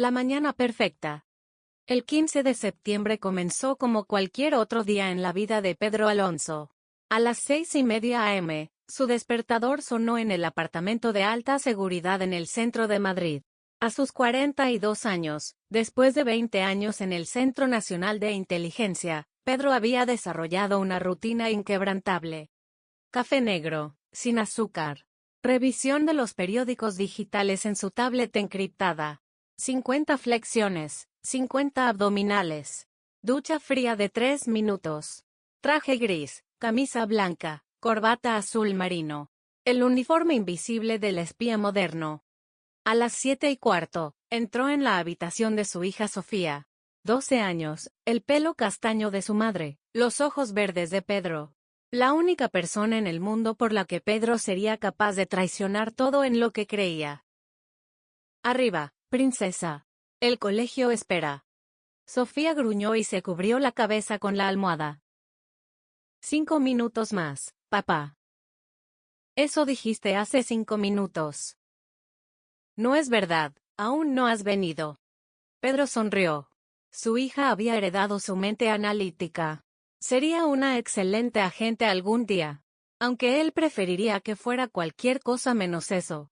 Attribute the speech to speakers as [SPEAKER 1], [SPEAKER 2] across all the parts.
[SPEAKER 1] La mañana perfecta. El 15 de septiembre comenzó como cualquier otro día en la vida de Pedro Alonso. A las 6:30 a.m., su despertador sonó en el apartamento de alta seguridad en el centro de Madrid. A sus 42 años, después de 20 años en el Centro Nacional de Inteligencia, Pedro había desarrollado una rutina inquebrantable. Café negro, sin azúcar. Revisión de los periódicos digitales en su tablet encriptada. 50 flexiones, 50 abdominales. Ducha fría de 3 minutos. Traje gris, camisa blanca, corbata azul marino. El uniforme invisible del espía moderno. A las 7:15, entró en la habitación de su hija Sofía. 12 años, el pelo castaño de su madre, los ojos verdes de Pedro. La única persona en el mundo por la que Pedro sería capaz de traicionar todo en lo que creía. Arriba, princesa. El colegio espera. Sofía gruñó y se cubrió la cabeza con la almohada. 5 minutos más, papá. Eso dijiste hace 5 minutos. No es verdad, aún no has venido. Pedro sonrió. Su hija había heredado su mente analítica. Sería una excelente agente algún día, aunque él preferiría que fuera cualquier cosa menos eso.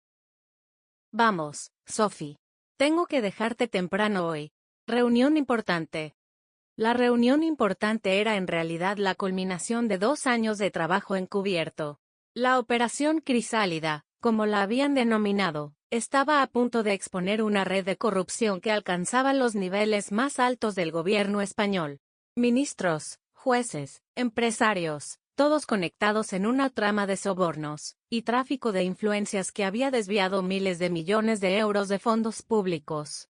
[SPEAKER 1] Vamos, Sophie. Tengo que dejarte temprano hoy. Reunión importante. La reunión importante era en realidad la culminación de 2 años de trabajo encubierto. La Operación Crisálida, como la habían denominado, estaba a punto de exponer una red de corrupción que alcanzaba los niveles más altos del gobierno español. Ministros, jueces, empresarios, todos conectados en una trama de sobornos y tráfico de influencias que había desviado miles de millones de euros de fondos públicos.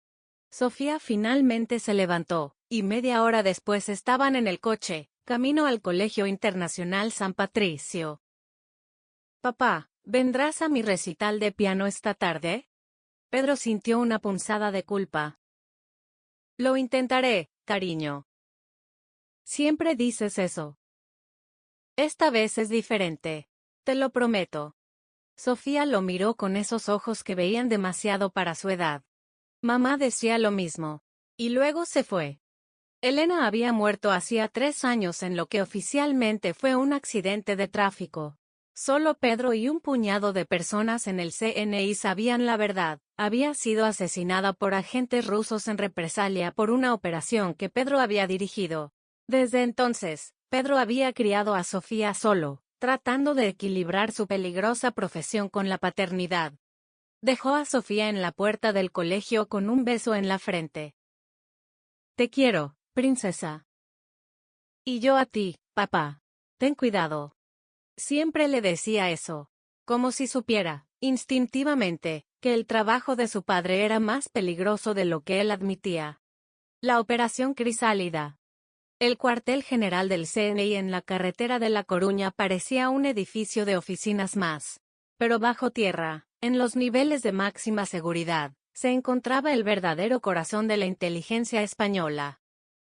[SPEAKER 1] Sofía finalmente se levantó, y media hora después estaban en el coche, camino al Colegio Internacional San Patricio. Papá, ¿vendrás a mi recital de piano esta tarde? Pedro sintió una punzada de culpa. Lo intentaré, cariño. Siempre dices eso. Esta vez es diferente. Te lo prometo. Sofía lo miró con esos ojos que veían demasiado para su edad. Mamá decía lo mismo. Y luego se fue. Elena había muerto hacía 3 años en lo que oficialmente fue un accidente de tráfico. Solo Pedro y un puñado de personas en el CNI sabían la verdad. Había sido asesinada por agentes rusos en represalia por una operación que Pedro había dirigido. Desde entonces, Pedro había criado a Sofía solo, tratando de equilibrar su peligrosa profesión con la paternidad. Dejó a Sofía en la puerta del colegio con un beso en la frente. Te quiero, princesa. Y yo a ti, papá. Ten cuidado. Siempre le decía eso, como si supiera, instintivamente, que el trabajo de su padre era más peligroso de lo que él admitía. La Operación Crisálida. El cuartel general del CNI en la carretera de La Coruña parecía un edificio de oficinas más. Pero bajo tierra, en los niveles de máxima seguridad, se encontraba el verdadero corazón de la inteligencia española.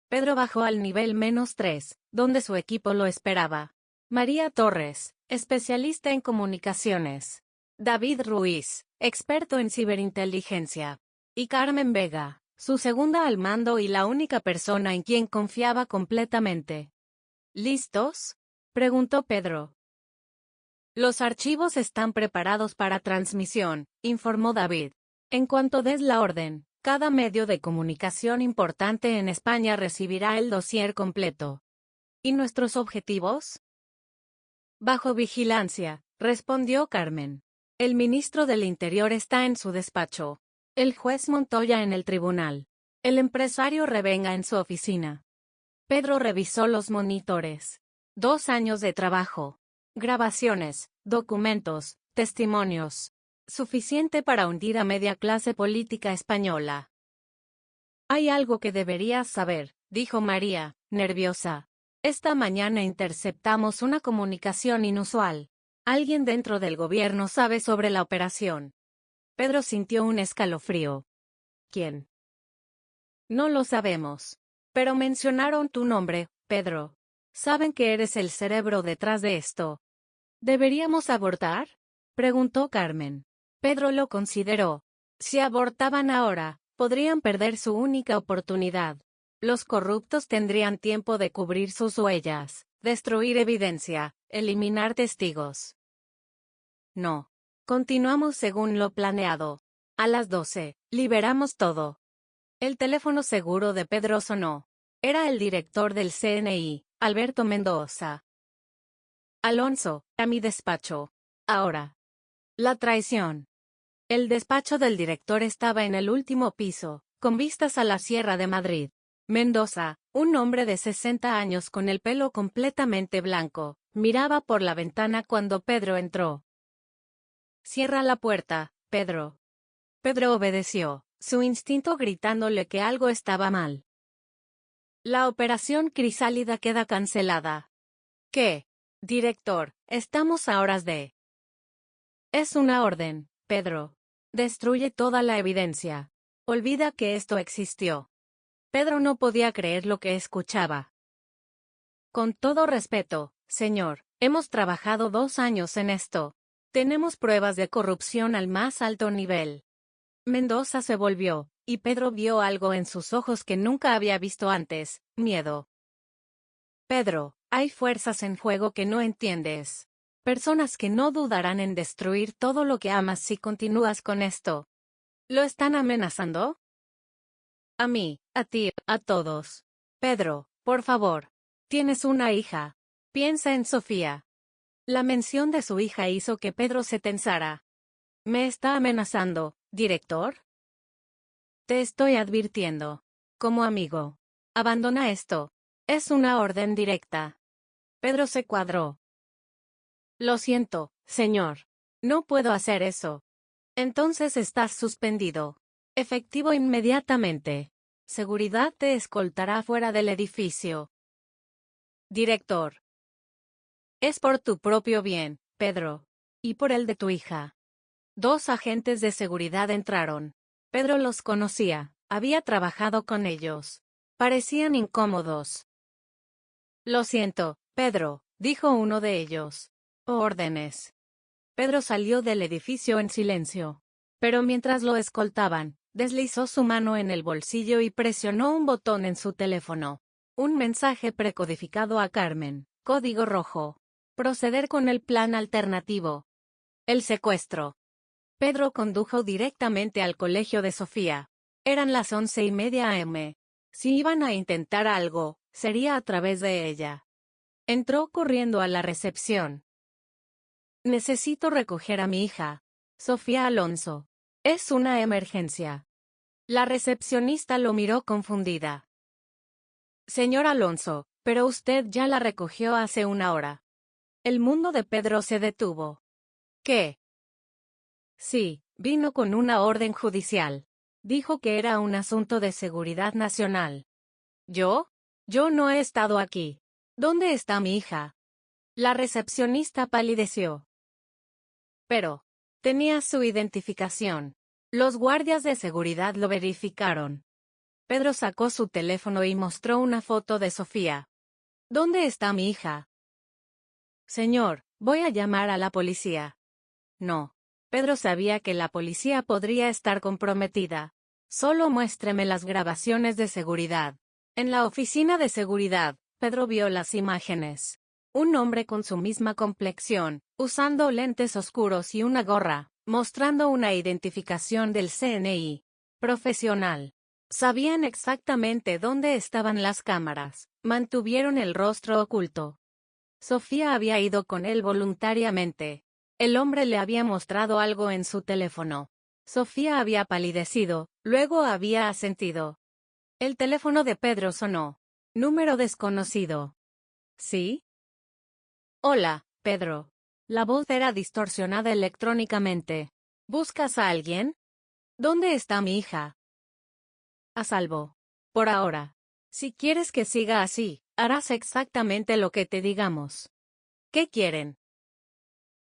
[SPEAKER 1] Pedro bajó al nivel -3, donde su equipo lo esperaba. María Torres, especialista en comunicaciones. David Ruiz, experto en ciberinteligencia. Y Carmen Vega, su segunda al mando y la única persona en quien confiaba completamente. ¿Listos?, preguntó Pedro. Los archivos están preparados para transmisión, informó David. En cuanto des la orden, cada medio de comunicación importante en España recibirá el dossier completo. ¿Y nuestros objetivos? Bajo vigilancia, respondió Carmen. El ministro del Interior está en su despacho. El juez Montoya en el tribunal. El empresario Revenga en su oficina. Pedro revisó los monitores. 2 años de trabajo. Grabaciones, documentos, testimonios. Suficiente para hundir a media clase política española. Hay algo que deberías saber, dijo María, nerviosa. Esta mañana interceptamos una comunicación inusual. Alguien dentro del gobierno sabe sobre la operación. Pedro sintió un escalofrío. ¿Quién? No lo sabemos. Pero mencionaron tu nombre, Pedro. Saben que eres el cerebro detrás de esto. ¿Deberíamos abortar?, preguntó Carmen. Pedro lo consideró. Si abortaban ahora, Podrían perder su única oportunidad. Los corruptos tendrían tiempo de cubrir sus huellas, destruir evidencia, eliminar testigos. No. Continuamos según lo planeado. A las 12, liberamos todo. El teléfono seguro de Pedro sonó. Era el director del CNI, Alberto Mendoza. Alonso, a mi despacho. Ahora. La traición. El despacho del director estaba en el último piso, con vistas a la Sierra de Madrid. Mendoza, un hombre de 60 años con el pelo completamente blanco, miraba por la ventana cuando Pedro entró. Cierra la puerta, Pedro. Pedro obedeció, su instinto gritándole que algo estaba mal. La operación Crisálida queda cancelada. ¿Qué? Director, estamos a horas de... Es una orden, Pedro. Destruye toda la evidencia. Olvida que esto existió. Pedro no podía creer lo que escuchaba. Con todo respeto, señor, hemos trabajado 2 años en esto. Tenemos pruebas de corrupción al más alto nivel. Mendoza se volvió, y Pedro vio algo en sus ojos que nunca había visto antes, miedo. Pedro, hay fuerzas en juego que no entiendes. Personas que no dudarán en destruir todo lo que amas si continúas con esto. ¿Lo están amenazando? A mí, a ti, a todos. Pedro, por favor. Tienes una hija. Piensa en Sofía. La mención de su hija hizo que Pedro se tensara. ¿Me está amenazando, director? Te estoy advirtiendo. Como amigo. Abandona esto. Es una orden directa. Pedro se cuadró. Lo siento, señor. No puedo hacer eso. Entonces estás suspendido. Efectivo inmediatamente. Seguridad te escoltará fuera del edificio. Director. Es por tu propio bien, Pedro. Y por el de tu hija. 2 agentes de seguridad entraron. Pedro los conocía, había trabajado con ellos. Parecían incómodos. Lo siento, Pedro, dijo uno de ellos. Órdenes. Pedro salió del edificio en silencio. Pero mientras lo escoltaban, deslizó su mano en el bolsillo y presionó un botón en su teléfono. Un mensaje precodificado a Carmen, código rojo. Proceder con el plan alternativo. El secuestro. Pedro condujo directamente al colegio de Sofía. Eran las 11:30 am. Si iban a intentar algo, sería a través de ella. Entró corriendo a la recepción. Necesito recoger a mi hija. Sofía Alonso. Es una emergencia. La recepcionista lo miró confundida. Señor Alonso, pero usted ya la recogió hace 1 hora. El mundo de Pedro se detuvo. ¿Qué? Sí, vino con una orden judicial. Dijo que era un asunto de seguridad nacional. ¿Yo? Yo no he estado aquí. ¿Dónde está mi hija? La recepcionista palideció. Pero, tenía su identificación. Los guardias de seguridad lo verificaron. Pedro sacó su teléfono y mostró una foto de Sofía. ¿Dónde está mi hija? Señor, voy a llamar a la policía. No. Pedro sabía que la policía podría estar comprometida. Solo muéstreme las grabaciones de seguridad. En la oficina de seguridad, Pedro vio las imágenes. Un hombre con su misma complexión, usando lentes oscuros y una gorra, mostrando una identificación del CNI. Profesional. Sabían exactamente dónde estaban las cámaras. Mantuvieron el rostro oculto. Sofía había ido con él voluntariamente. El hombre le había mostrado algo en su teléfono. Sofía había palidecido, luego había asentido. El teléfono de Pedro sonó. Número desconocido. ¿Sí? Hola, Pedro. La voz era distorsionada electrónicamente. ¿Buscas a alguien? ¿Dónde está mi hija? A salvo. Por ahora. Si quieres que siga así, harás exactamente lo que te digamos. ¿Qué quieren?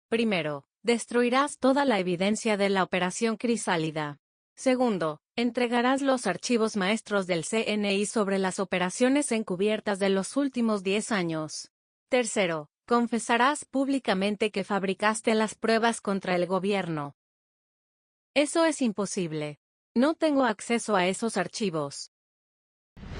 [SPEAKER 1] Primero, destruirás toda la evidencia de la operación Crisálida. Segundo, entregarás los archivos maestros del CNI sobre las operaciones encubiertas de los últimos 10 años. Tercero, confesarás públicamente que fabricaste las pruebas contra el gobierno. Eso es imposible. No tengo acceso a esos archivos.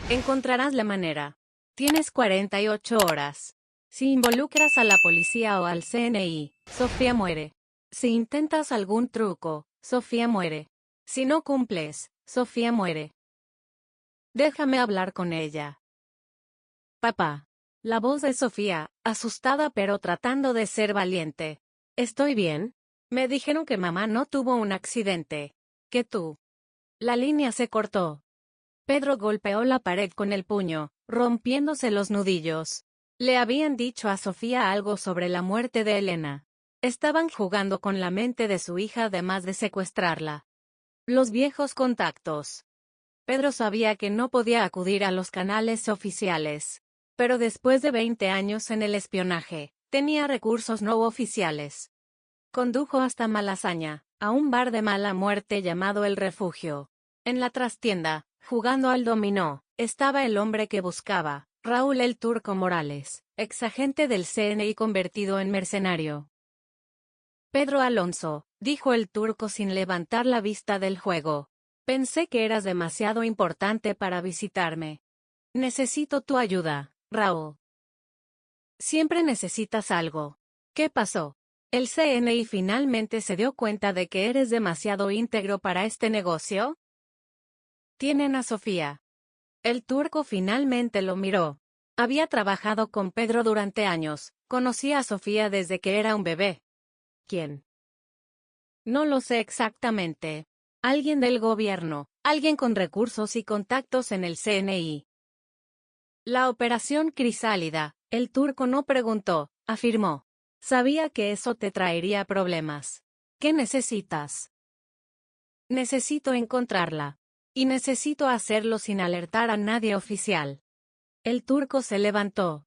[SPEAKER 1] Encontrarás la manera. Tienes 48 horas. Si involucras a la policía o al CNI, Sofía muere. Si intentas algún truco, Sofía muere. Si no cumples, Sofía muere. Déjame hablar con ella. Papá. La voz de Sofía, asustada pero tratando de ser valiente. ¿Estoy bien? Me dijeron que mamá no tuvo un accidente. Que tú. La línea se cortó. Pedro golpeó la pared con el puño, rompiéndose los nudillos. Le habían dicho a Sofía algo sobre la muerte de Elena. Estaban jugando con la mente de su hija además de secuestrarla. Los viejos contactos. Pedro sabía que no podía acudir a los canales oficiales. Pero después de 20 años en el espionaje, tenía recursos no oficiales. Condujo hasta Malasaña, a un bar de mala muerte llamado El Refugio. En la trastienda, jugando al dominó, estaba el hombre que buscaba, Raúl el Turco Morales, exagente del CNI convertido en mercenario. Pedro Alonso, dijo el turco sin levantar la vista del juego. Pensé que eras demasiado importante para visitarme. Necesito tu ayuda, Raúl. Siempre necesitas algo. ¿Qué pasó? ¿El CNI finalmente se dio cuenta de que eres demasiado íntegro para este negocio? Tienen a Sofía. El turco finalmente lo miró. Había trabajado con Pedro durante años, conocía a Sofía desde que era un bebé. ¿Quién? No lo sé exactamente. Alguien del gobierno, alguien con recursos y contactos en el CNI. La operación Crisálida, el turco no preguntó, afirmó. Sabía que eso te traería problemas. ¿Qué necesitas? Necesito encontrarla. Y necesito hacerlo sin alertar a nadie oficial. El turco se levantó.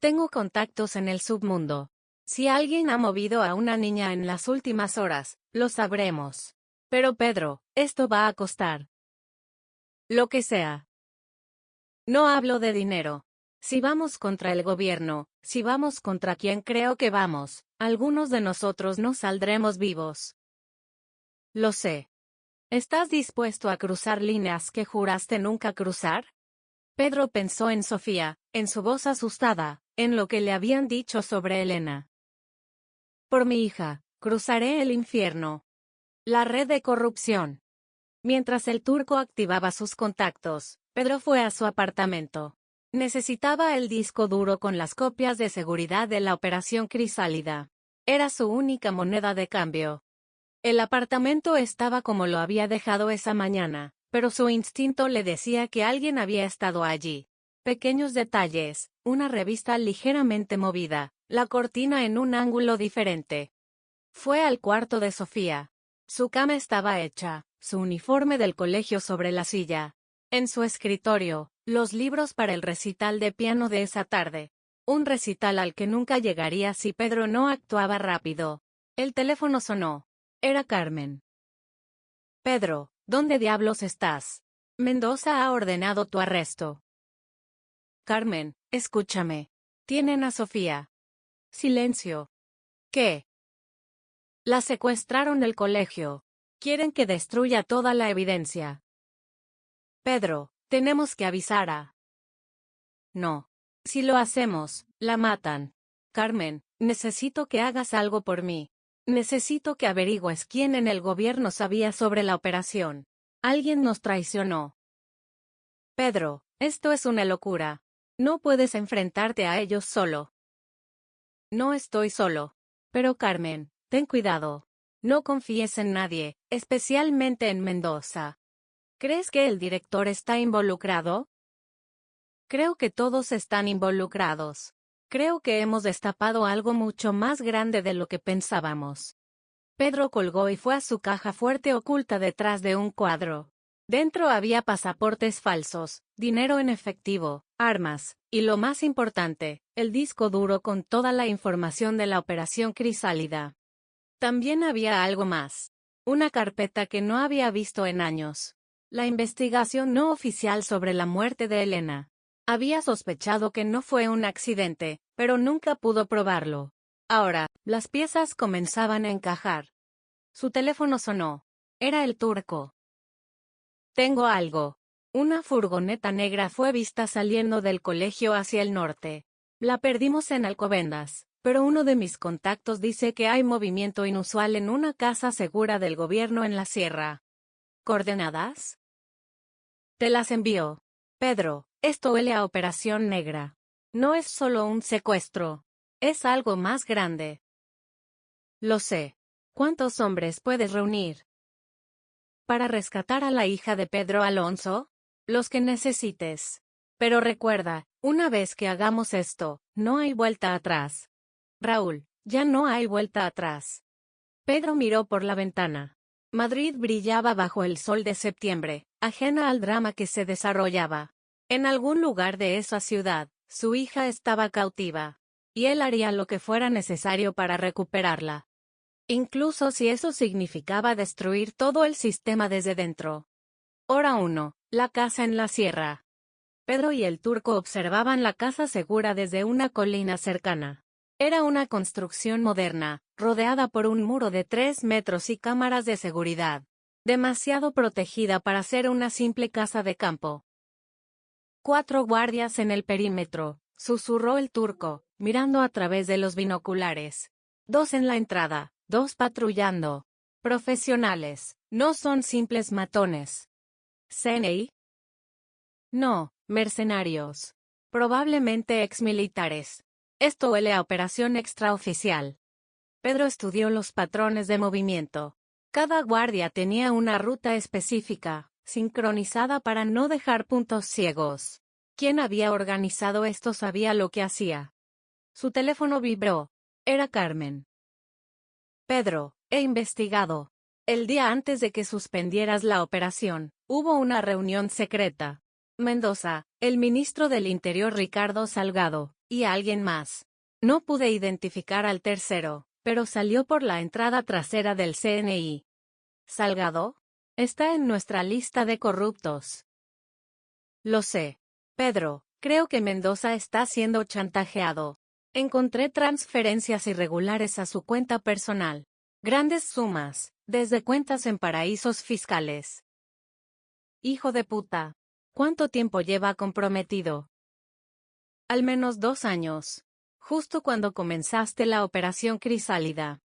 [SPEAKER 1] Tengo contactos en el submundo. Si alguien ha movido a una niña en las últimas horas, lo sabremos. Pero Pedro, esto va a costar. Lo que sea. No hablo de dinero. Si vamos contra el gobierno, si vamos contra quien creo que vamos, algunos de nosotros no saldremos vivos. Lo sé. ¿Estás dispuesto a cruzar líneas que juraste nunca cruzar? Pedro pensó en Sofía, en su voz asustada, en lo que le habían dicho sobre Elena. Por mi hija, cruzaré el infierno. La red de corrupción. Mientras el turco activaba sus contactos, Pedro fue a su apartamento. Necesitaba el disco duro con las copias de seguridad de la operación Crisálida. Era su única moneda de cambio. El apartamento estaba como lo había dejado esa mañana, pero su instinto le decía que alguien había estado allí. Pequeños detalles, una revista ligeramente movida, la cortina en un ángulo diferente. Fue al cuarto de Sofía. Su cama estaba hecha, su uniforme del colegio sobre la silla. En su escritorio, los libros para el recital de piano de esa tarde. Un recital al que nunca llegaría si Pedro no actuaba rápido. El teléfono sonó. Era Carmen. Pedro, ¿dónde diablos estás? Mendoza ha ordenado tu arresto. Carmen, escúchame. Tienen a Sofía. Silencio. ¿Qué? La secuestraron del colegio. Quieren que destruya toda la evidencia. Pedro, tenemos que avisar a... No. Si lo hacemos, la matan. Carmen, necesito que hagas algo por mí. Necesito que averigües quién en el gobierno sabía sobre la operación. Alguien nos traicionó. Pedro, esto es una locura. No puedes enfrentarte a ellos solo. No estoy solo. Pero Carmen, ten cuidado. No confíes en nadie, especialmente en Mendoza. ¿Crees que el director está involucrado? Creo que todos están involucrados. Creo que hemos destapado algo mucho más grande de lo que pensábamos. Pedro colgó y fue a su caja fuerte oculta detrás de un cuadro. Dentro había pasaportes falsos, dinero en efectivo, armas, y lo más importante, el disco duro con toda la información de la operación Crisálida. También había algo más. Una carpeta que no había visto en años. La investigación no oficial sobre la muerte de Elena. Había sospechado que no fue un accidente, pero nunca pudo probarlo. Ahora, las piezas comenzaban a encajar. Su teléfono sonó. Era el turco. Tengo algo. Una furgoneta negra fue vista saliendo del colegio hacia el norte. La perdimos en Alcobendas, pero uno de mis contactos dice que hay movimiento inusual en una casa segura del gobierno en la sierra. ¿Coordenadas? Te las envío. Pedro, esto huele a Operación Negra. No es solo un secuestro. Es algo más grande. Lo sé. ¿Cuántos hombres puedes reunir? ¿Para rescatar a la hija de Pedro Alonso? Los que necesites. Pero recuerda, una vez que hagamos esto, no hay vuelta atrás. Raúl, ya no hay vuelta atrás. Pedro miró por la ventana. Madrid brillaba bajo el sol de septiembre, ajena al drama que se desarrollaba. En algún lugar de esa ciudad, su hija estaba cautiva. Y él haría lo que fuera necesario para recuperarla. Incluso si eso significaba destruir todo el sistema desde dentro. Hora 1. La casa en la sierra. Pedro y el turco observaban la casa segura desde una colina cercana. Era una construcción moderna, rodeada por un muro de 3 metros y cámaras de seguridad. Demasiado protegida para ser una simple casa de campo. 4 guardias en el perímetro, susurró el turco, mirando a través de los binoculares. 2 en la entrada, 2 patrullando. Profesionales, no son simples matones. ¿CNI? No, mercenarios. Probablemente exmilitares. Esto huele a operación extraoficial. Pedro estudió los patrones de movimiento. Cada guardia tenía una ruta específica, sincronizada para no dejar puntos ciegos. Quien había organizado esto sabía lo que hacía. Su teléfono vibró. Era Carmen. Pedro, he investigado. El día antes de que suspendieras la operación, hubo una reunión secreta. Mendoza, el ministro del Interior Ricardo Salgado, y alguien más. No pude identificar al tercero, pero salió por la entrada trasera del CNI. ¿Salgado? Está en nuestra lista de corruptos. Lo sé. Pedro, creo que Mendoza está siendo chantajeado. Encontré transferencias irregulares a su cuenta personal. Grandes sumas, desde cuentas en paraísos fiscales. Hijo de puta. ¿Cuánto tiempo lleva comprometido? Al menos 2 años. Justo cuando comenzaste la operación Crisálida.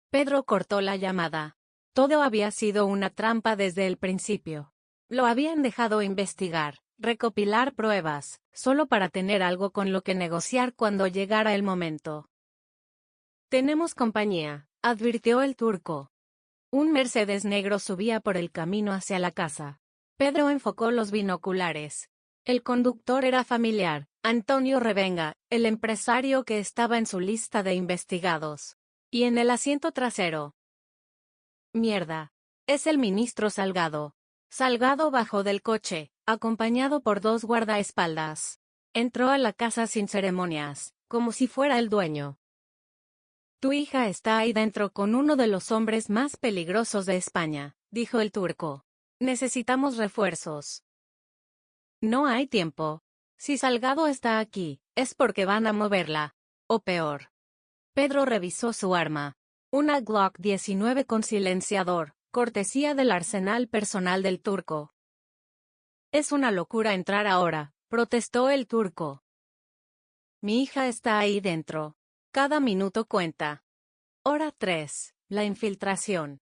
[SPEAKER 1] Pedro cortó la llamada. Todo había sido una trampa desde el principio. Lo habían dejado investigar, recopilar pruebas, solo para tener algo con lo que negociar cuando llegara el momento. Tenemos compañía, advirtió el turco. Un Mercedes negro subía por el camino hacia la casa. Pedro enfocó los binoculares. El conductor era familiar, Antonio Revenga, el empresario que estaba en su lista de investigados. Y en el asiento trasero. Mierda. Es el ministro Salgado. Salgado bajó del coche, acompañado por 2 guardaespaldas. Entró a la casa sin ceremonias, como si fuera el dueño. Tu hija está ahí dentro con uno de los hombres más peligrosos de España, dijo el turco. Necesitamos refuerzos. No hay tiempo. Si Salgado está aquí, es porque van a moverla. O peor. Pedro revisó su arma. Una Glock 19 con silenciador, cortesía del arsenal personal del turco. Es una locura entrar ahora, protestó el turco. Mi hija está ahí dentro. Cada minuto cuenta. Hora 3. La infiltración.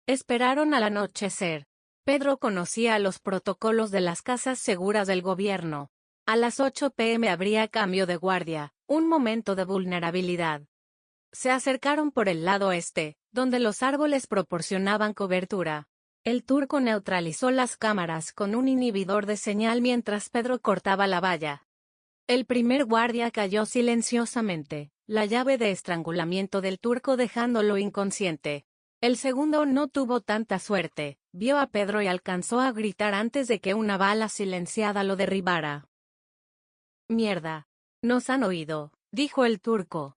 [SPEAKER 1] Esperaron al anochecer. Pedro conocía los protocolos de las casas seguras del gobierno. A las 8 p.m. habría cambio de guardia, un momento de vulnerabilidad. Se acercaron por el lado este, donde los árboles proporcionaban cobertura. El turco neutralizó las cámaras con un inhibidor de señal mientras Pedro cortaba la valla. El primer guardia cayó silenciosamente, la llave de estrangulamiento del turco dejándolo inconsciente. El segundo no tuvo tanta suerte, vio a Pedro y alcanzó a gritar antes de que una bala silenciada lo derribara. Mierda. Nos han oído, dijo el turco.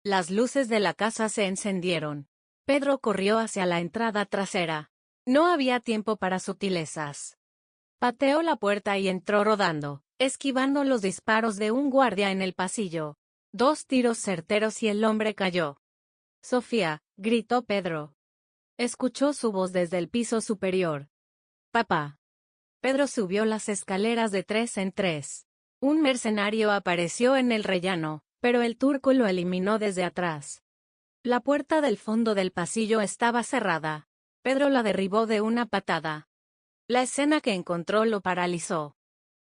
[SPEAKER 1] Las luces de la casa se encendieron. Pedro corrió hacia la entrada trasera. No había tiempo para sutilezas. Pateó la puerta y entró rodando, esquivando los disparos de un guardia en el pasillo. 2 tiros certeros y el hombre cayó. Sofía, gritó Pedro. Escuchó su voz desde el piso superior. Papá. Pedro subió las escaleras de 3 en 3. Un mercenario apareció en el rellano, pero el turco lo eliminó desde atrás. La puerta del fondo del pasillo estaba cerrada. Pedro la derribó de una patada. La escena que encontró lo paralizó.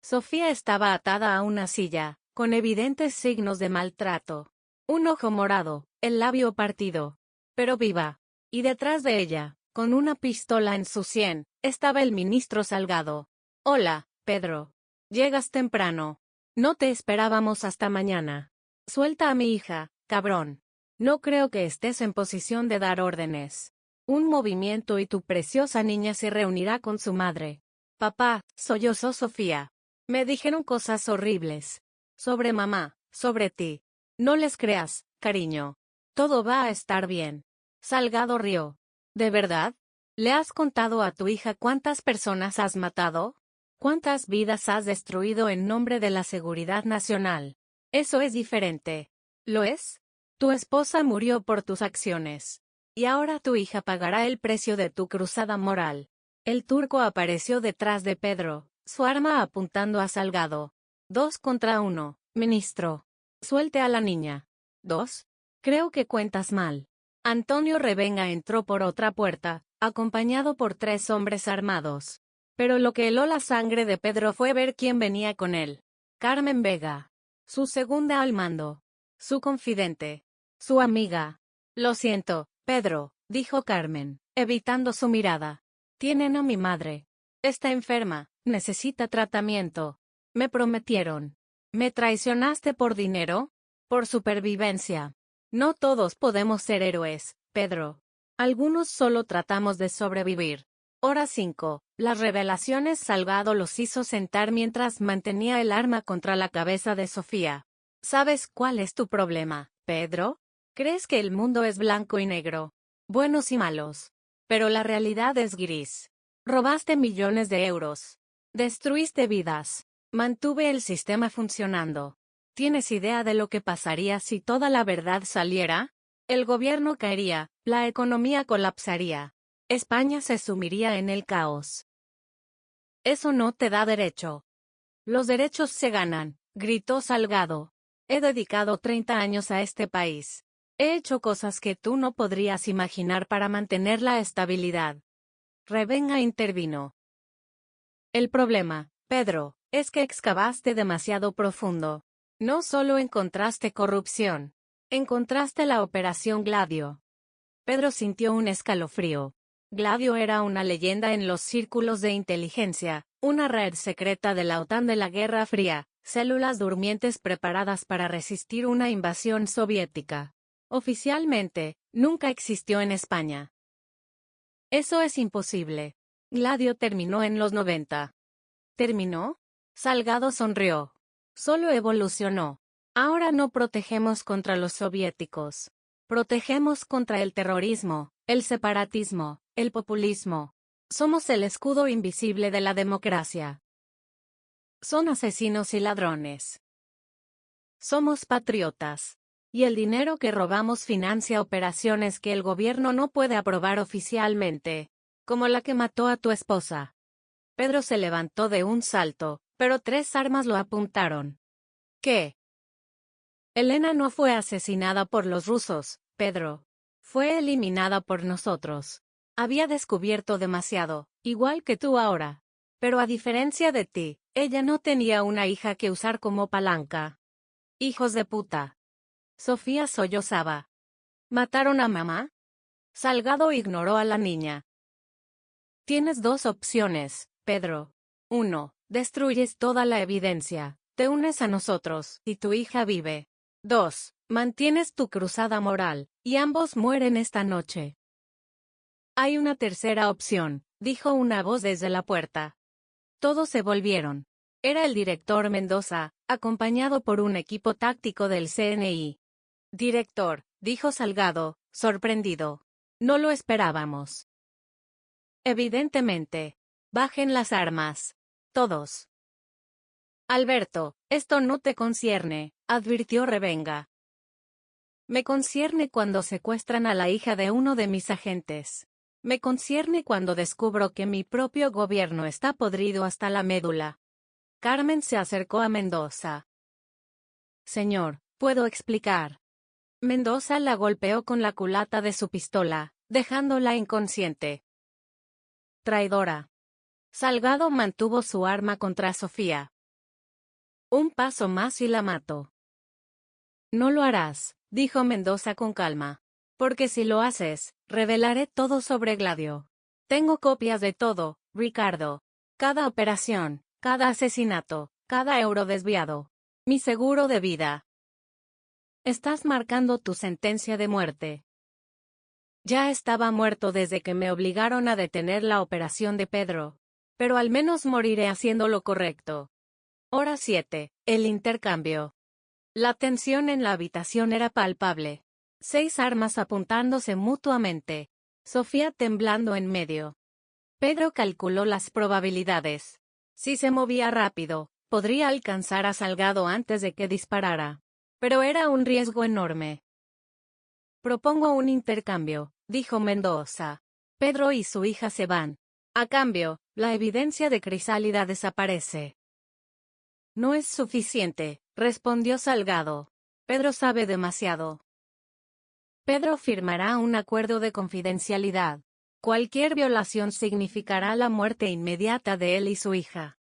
[SPEAKER 1] Sofía estaba atada a una silla, con evidentes signos de maltrato. Un ojo morado, el labio partido. Pero viva. Y detrás de ella, con una pistola en su sien, estaba el ministro Salgado. Hola, Pedro. Llegas temprano. No te esperábamos hasta mañana. Suelta a mi hija, cabrón. No creo que estés en posición de dar órdenes. Un movimiento y tu preciosa niña se reunirá con su madre. Papá, sollozó Sofía. Me dijeron cosas horribles. Sobre mamá, sobre ti. No les creas, cariño. Todo va a estar bien. Salgado rió. ¿De verdad? ¿Le has contado a tu hija cuántas personas has matado? ¿Cuántas vidas has destruido en nombre de la seguridad nacional? Eso es diferente. ¿Lo es? Tu esposa murió por tus acciones. Y ahora tu hija pagará el precio de tu cruzada moral. El turco apareció detrás de Pedro, su arma apuntando a Salgado. 2 contra 1, ministro. Suelte a la niña. 2. Creo que cuentas mal. Antonio Revenga entró por otra puerta, acompañado por 3 hombres armados. Pero lo que heló la sangre de Pedro fue ver quién venía con él. Carmen Vega. Su segunda al mando. Su confidente. Su amiga. Lo siento, Pedro, dijo Carmen, evitando su mirada. Tienen a mi madre. Está enferma, necesita tratamiento. Me prometieron. ¿Me traicionaste por dinero? Por supervivencia. No todos podemos ser héroes, Pedro. Algunos solo tratamos de sobrevivir. Hora 5. Las revelaciones Salgado los hizo sentar mientras mantenía el arma contra la cabeza de Sofía. ¿Sabes cuál es tu problema, Pedro? Crees que el mundo es blanco y negro, buenos y malos. Pero la realidad es gris. Robaste millones de euros. Destruiste vidas. Mantuve el sistema funcionando. ¿Tienes idea de lo que pasaría si toda la verdad saliera? El gobierno caería, la economía colapsaría. España se sumiría en el caos. Eso no te da derecho. Los derechos se ganan, gritó Salgado. He dedicado 30 años a este país. He hecho cosas que tú no podrías imaginar para mantener la estabilidad. Revenga intervino. El problema, Pedro, es que excavaste demasiado profundo. No solo encontraste corrupción. Encontraste la Operación Gladio. Pedro sintió un escalofrío. Gladio era una leyenda en los círculos de inteligencia, una red secreta de la OTAN de la Guerra Fría, células durmientes preparadas para resistir una invasión soviética. Oficialmente, nunca existió en España. Eso es imposible. Gladio terminó en los 90. ¿Terminó? Salgado sonrió. Solo evolucionó. Ahora no protegemos contra los soviéticos. Protegemos contra el terrorismo, el separatismo, el populismo. Somos el escudo invisible de la democracia. Son asesinos y ladrones. Somos patriotas. Y el dinero que robamos financia operaciones que el gobierno no puede aprobar oficialmente, como la que mató a tu esposa. Pedro se levantó de un salto, pero 3 armas lo apuntaron. ¿Qué? Elena no fue asesinada por los rusos, Pedro. Fue eliminada por nosotros. Había descubierto demasiado, igual que tú ahora. Pero a diferencia de ti, ella no tenía una hija que usar como palanca. Hijos de puta. Sofía sollozaba. ¿Mataron a mamá? Salgado ignoró a la niña. Tienes 2 opciones, Pedro. 1. Destruyes toda la evidencia, te unes a nosotros, y tu hija vive. 2. Mantienes tu cruzada moral, y ambos mueren esta noche. Hay una tercera opción, dijo una voz desde la puerta. Todos se volvieron. Era el director Mendoza, acompañado por un equipo táctico del CNI. Director, dijo Salgado, sorprendido. No lo esperábamos. Evidentemente. Bajen las armas. Todos. Alberto, esto no te concierne, advirtió Revenga. Me concierne cuando secuestran a la hija de uno de mis agentes. Me concierne cuando descubro que mi propio gobierno está podrido hasta la médula. Carmen se acercó a Mendoza. Señor, ¿puedo explicar? Mendoza la golpeó con la culata de su pistola, dejándola inconsciente. Traidora. Salgado mantuvo su arma contra Sofía. Un paso más y la mato. No lo harás, dijo Mendoza con calma. Porque si lo haces, revelaré todo sobre Gladio. Tengo copias de todo, Ricardo. Cada operación, cada asesinato, cada euro desviado. Mi seguro de vida. Estás marcando tu sentencia de muerte. Ya estaba muerto desde que me obligaron a detener la operación de Pedro. Pero al menos moriré haciendo lo correcto. Hora 7. El intercambio. La tensión en la habitación era palpable. 6 armas apuntándose mutuamente. Sofía temblando en medio. Pedro calculó las probabilidades. Si se movía rápido, podría alcanzar a Salgado antes de que disparara. Pero era un riesgo enorme. Propongo un intercambio, dijo Mendoza. Pedro y su hija se van. A cambio, la evidencia de Crisálida desaparece. No es suficiente, respondió Salgado. Pedro sabe demasiado. Pedro firmará un acuerdo de confidencialidad. Cualquier violación significará la muerte inmediata de él y su hija.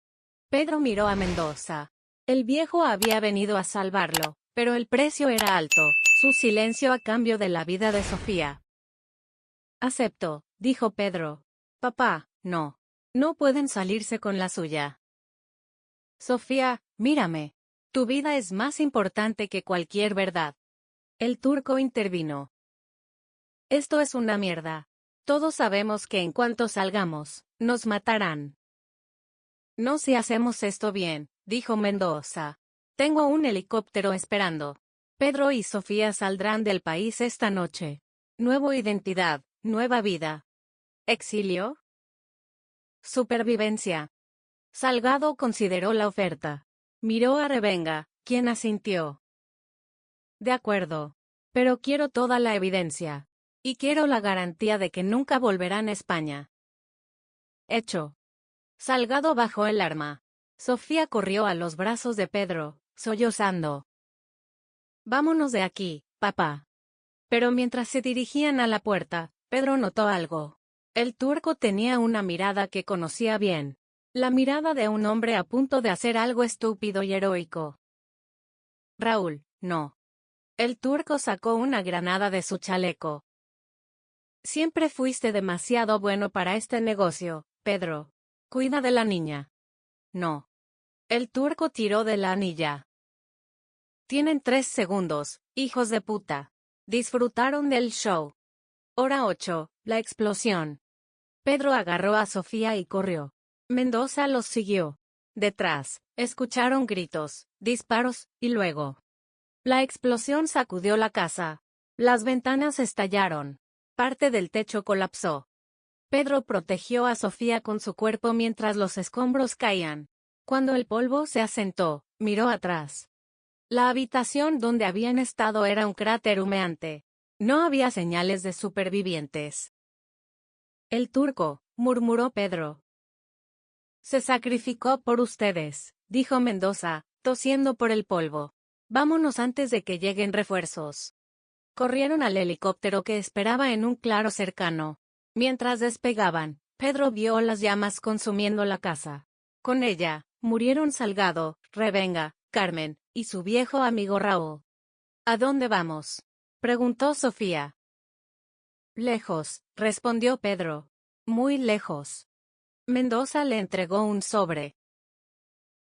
[SPEAKER 1] Pedro miró a Mendoza. El viejo había venido a salvarlo, pero el precio era alto, su silencio a cambio de la vida de Sofía. Acepto, dijo Pedro. Papá, no. No pueden salirse con la suya. Sofía, mírame. Tu vida es más importante que cualquier verdad. El turco intervino. Esto es una mierda. Todos sabemos que en cuanto salgamos, nos matarán. No si hacemos esto bien, dijo Mendoza. Tengo un helicóptero esperando. Pedro y Sofía saldrán del país esta noche. Nueva identidad, nueva vida. ¿Exilio? Supervivencia. Salgado consideró la oferta. Miró a Revenga, quien asintió. De acuerdo. Pero quiero toda la evidencia. Y quiero la garantía de que nunca volverán a España. Hecho. Salgado bajó el arma. Sofía corrió a los brazos de Pedro, sollozando. Vámonos de aquí, papá. Pero mientras se dirigían a la puerta, Pedro notó algo. El turco tenía una mirada que conocía bien. La mirada de un hombre a punto de hacer algo estúpido y heroico. Raúl, no. El turco sacó una granada de su chaleco. Siempre fuiste demasiado bueno para este negocio, Pedro. Cuida de la niña. No. El turco tiró de la anilla. Tienen 3 segundos, hijos de puta. Disfrutaron del show. Hora 8, la explosión. Pedro agarró a Sofía y corrió. Mendoza los siguió. Detrás, escucharon gritos, disparos, y luego. La explosión sacudió la casa. Las ventanas estallaron. Parte del techo colapsó. Pedro protegió a Sofía con su cuerpo mientras los escombros caían. Cuando el polvo se asentó, miró atrás. La habitación donde habían estado era un cráter humeante. No había señales de supervivientes. El turco, murmuró Pedro. Se sacrificó por ustedes, dijo Mendoza, tosiendo por el polvo. Vámonos antes de que lleguen refuerzos. Corrieron al helicóptero que esperaba en un claro cercano. Mientras despegaban, Pedro vio las llamas consumiendo la casa. Con ella, murieron Salgado, Revenga, Carmen, y su viejo amigo Raúl. ¿A dónde vamos? Preguntó Sofía. Lejos, respondió Pedro. Muy lejos. Mendoza le entregó un sobre.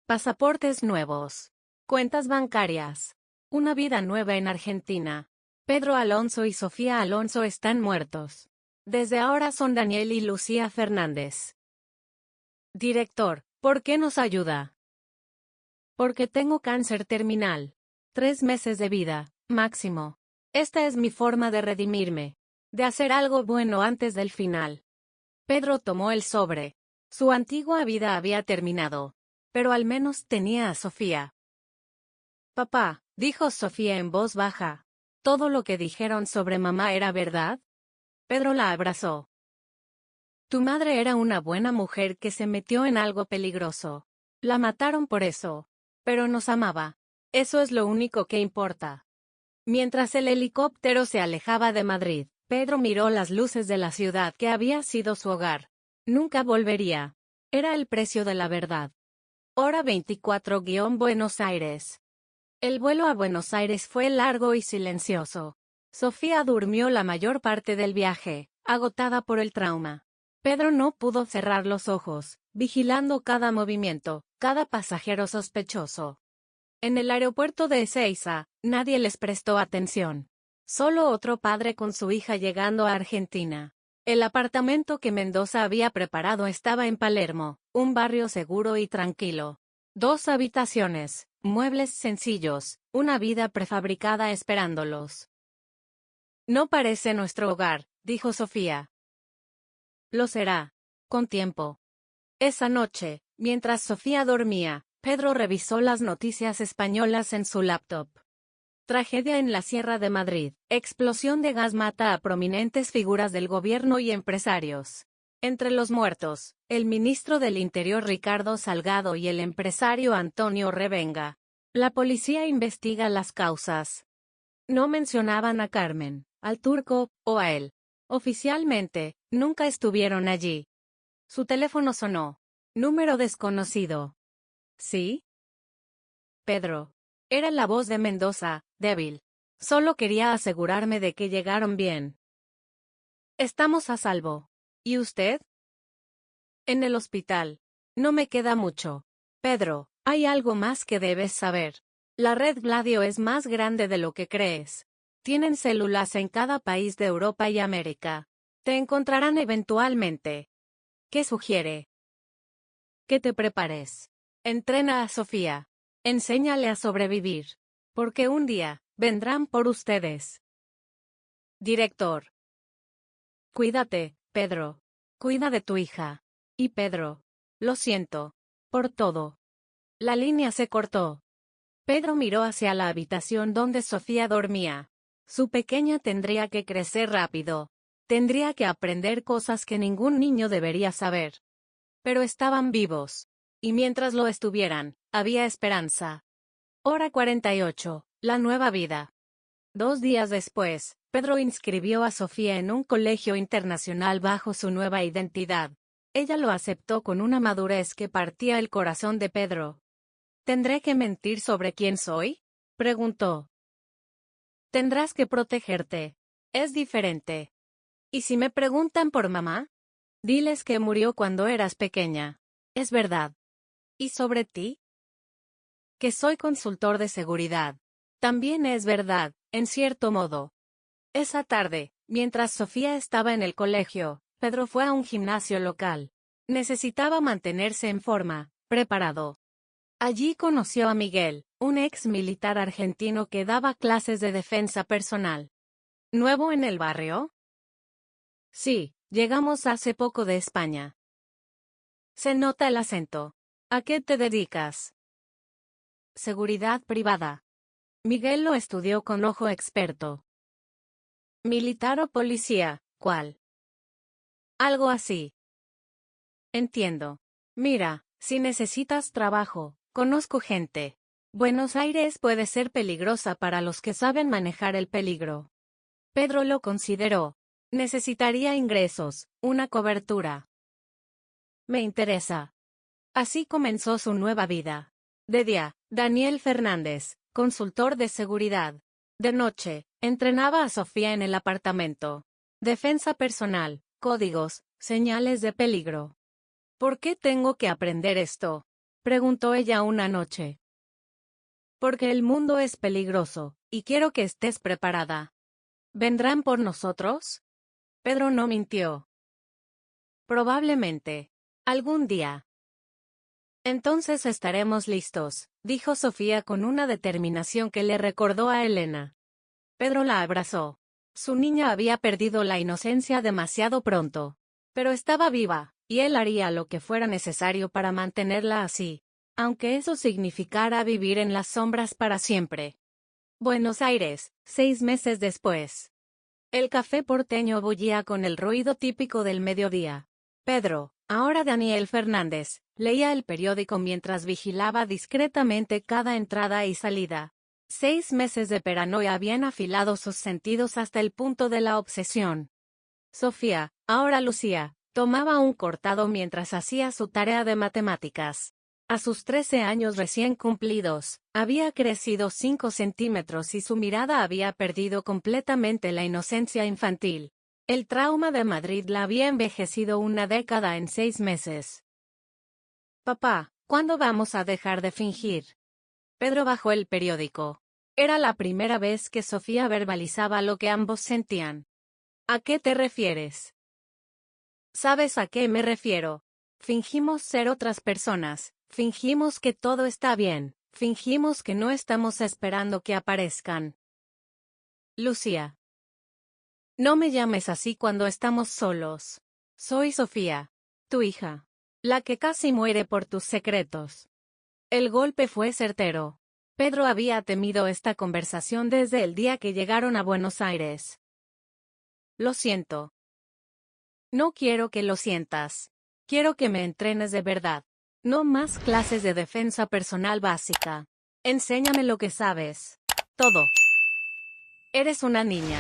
[SPEAKER 1] Pasaportes nuevos. Cuentas bancarias. Una vida nueva en Argentina. Pedro Alonso y Sofía Alonso están muertos. Desde ahora son Daniel y Lucía Fernández. Director, ¿por qué nos ayuda? Porque tengo cáncer terminal. 3 meses de vida, máximo. Esta es mi forma de redimirme. De hacer algo bueno antes del final. Pedro tomó el sobre. Su antigua vida había terminado. Pero al menos tenía a Sofía. Papá, dijo Sofía en voz baja. ¿Todo lo que dijeron sobre mamá era verdad? Pedro la abrazó. Tu madre era una buena mujer que se metió en algo peligroso. La mataron por eso. Pero nos amaba. Eso es lo único que importa. Mientras el helicóptero se alejaba de Madrid, Pedro miró las luces de la ciudad que había sido su hogar. Nunca volvería. Era el precio de la verdad. Hora 24-Buenos Aires. El vuelo a Buenos Aires fue largo y silencioso. Sofía durmió la mayor parte del viaje, agotada por el trauma. Pedro no pudo cerrar los ojos, vigilando cada movimiento, cada pasajero sospechoso. En el aeropuerto de Ezeiza, nadie les prestó atención. Solo otro padre con su hija llegando a Argentina. El apartamento que Mendoza había preparado estaba en Palermo, un barrio seguro y tranquilo. 2 habitaciones, muebles sencillos, una vida prefabricada esperándolos. No parece nuestro hogar, dijo Sofía. Lo será. Con tiempo. Esa noche, mientras Sofía dormía, Pedro revisó las noticias españolas en su laptop. Tragedia en la Sierra de Madrid. Explosión de gas mata a prominentes figuras del gobierno y empresarios. Entre los muertos, el ministro del Interior Ricardo Salgado y el empresario Antonio Revenga. La policía investiga las causas. No mencionaban a Carmen, al turco, o a él. Oficialmente, nunca estuvieron allí. Su teléfono sonó. Número desconocido. ¿Sí? Pedro. Era la voz de Mendoza, débil. Solo quería asegurarme de que llegaron bien. Estamos a salvo. ¿Y usted? En el hospital. No me queda mucho. Pedro, hay algo más que debes saber. La red Gladio es más grande de lo que crees. Tienen células en cada país de Europa y América. Te encontrarán eventualmente. ¿Qué sugiere? Que te prepares. Entrena a Sofía. Enséñale a sobrevivir. Porque un día, vendrán por ustedes. Director. Cuídate, Pedro. Cuida de tu hija. Y Pedro. Lo siento. Por todo. La línea se cortó. Pedro miró hacia la habitación donde Sofía dormía. Su pequeña tendría que crecer rápido. Tendría que aprender cosas que ningún niño debería saber. Pero estaban vivos. Y mientras lo estuvieran, había esperanza. Hora 48. La nueva vida. 2 días después, Pedro inscribió a Sofía en un colegio internacional bajo su nueva identidad. Ella lo aceptó con una madurez que partía el corazón de Pedro. ¿Tendré que mentir sobre quién soy? Preguntó. Tendrás que protegerte. Es diferente. ¿Y si me preguntan por mamá? Diles que murió cuando eras pequeña. Es verdad. ¿Y sobre ti? Que soy consultor de seguridad. También es verdad, en cierto modo. Esa tarde, mientras Sofía estaba en el colegio, Pedro fue a un gimnasio local. Necesitaba mantenerse en forma, preparado. Allí conoció a Miguel, un ex militar argentino que daba clases de defensa personal. ¿Nuevo en el barrio? Sí, llegamos hace poco de España. Se nota el acento. ¿A qué te dedicas? Seguridad privada. Miguel lo estudió con ojo experto. ¿Militar o policía? ¿Cuál? Algo así. Entiendo. Mira, si necesitas trabajo, conozco gente. Buenos Aires puede ser peligrosa para los que saben manejar el peligro. Pedro lo consideró. Necesitaría ingresos, una cobertura. Me interesa. Así comenzó su nueva vida. De día, Daniel Fernández, consultor de seguridad. De noche, entrenaba a Sofía en el apartamento. Defensa personal, códigos, señales de peligro. ¿Por qué tengo que aprender esto? Preguntó ella una noche. Porque el mundo es peligroso, y quiero que estés preparada. ¿Vendrán por nosotros? Pedro no mintió. Probablemente. Algún día. Entonces estaremos listos, dijo Sofía con una determinación que le recordó a Elena. Pedro la abrazó. Su niña había perdido la inocencia demasiado pronto. Pero estaba viva, y él haría lo que fuera necesario para mantenerla así, aunque eso significara vivir en las sombras para siempre. Buenos Aires, 6 meses después. El café porteño bullía con el ruido típico del mediodía. Pedro, ahora Daniel Fernández, leía el periódico mientras vigilaba discretamente cada entrada y salida. 6 meses de paranoia habían afilado sus sentidos hasta el punto de la obsesión. Sofía, ahora Lucía, tomaba un cortado mientras hacía su tarea de matemáticas. A sus 13 años recién cumplidos, había crecido 5 centímetros y su mirada había perdido completamente la inocencia infantil. El trauma de Madrid la había envejecido una década en 6 meses. Papá, ¿cuándo vamos a dejar de fingir? Pedro bajó el periódico. Era la primera vez que Sofía verbalizaba lo que ambos sentían. ¿A qué te refieres? ¿Sabes a qué me refiero? Fingimos ser otras personas, fingimos que todo está bien, fingimos que no estamos esperando que aparezcan. Lucía. No me llames así cuando estamos solos. Soy Sofía, tu hija, la que casi muere por tus secretos. El golpe fue certero. Pedro había temido esta conversación desde el día que llegaron a Buenos Aires. Lo siento. No quiero que lo sientas. Quiero que me entrenes de verdad. No más clases de defensa personal básica. Enséñame lo que sabes. Todo. Eres una niña.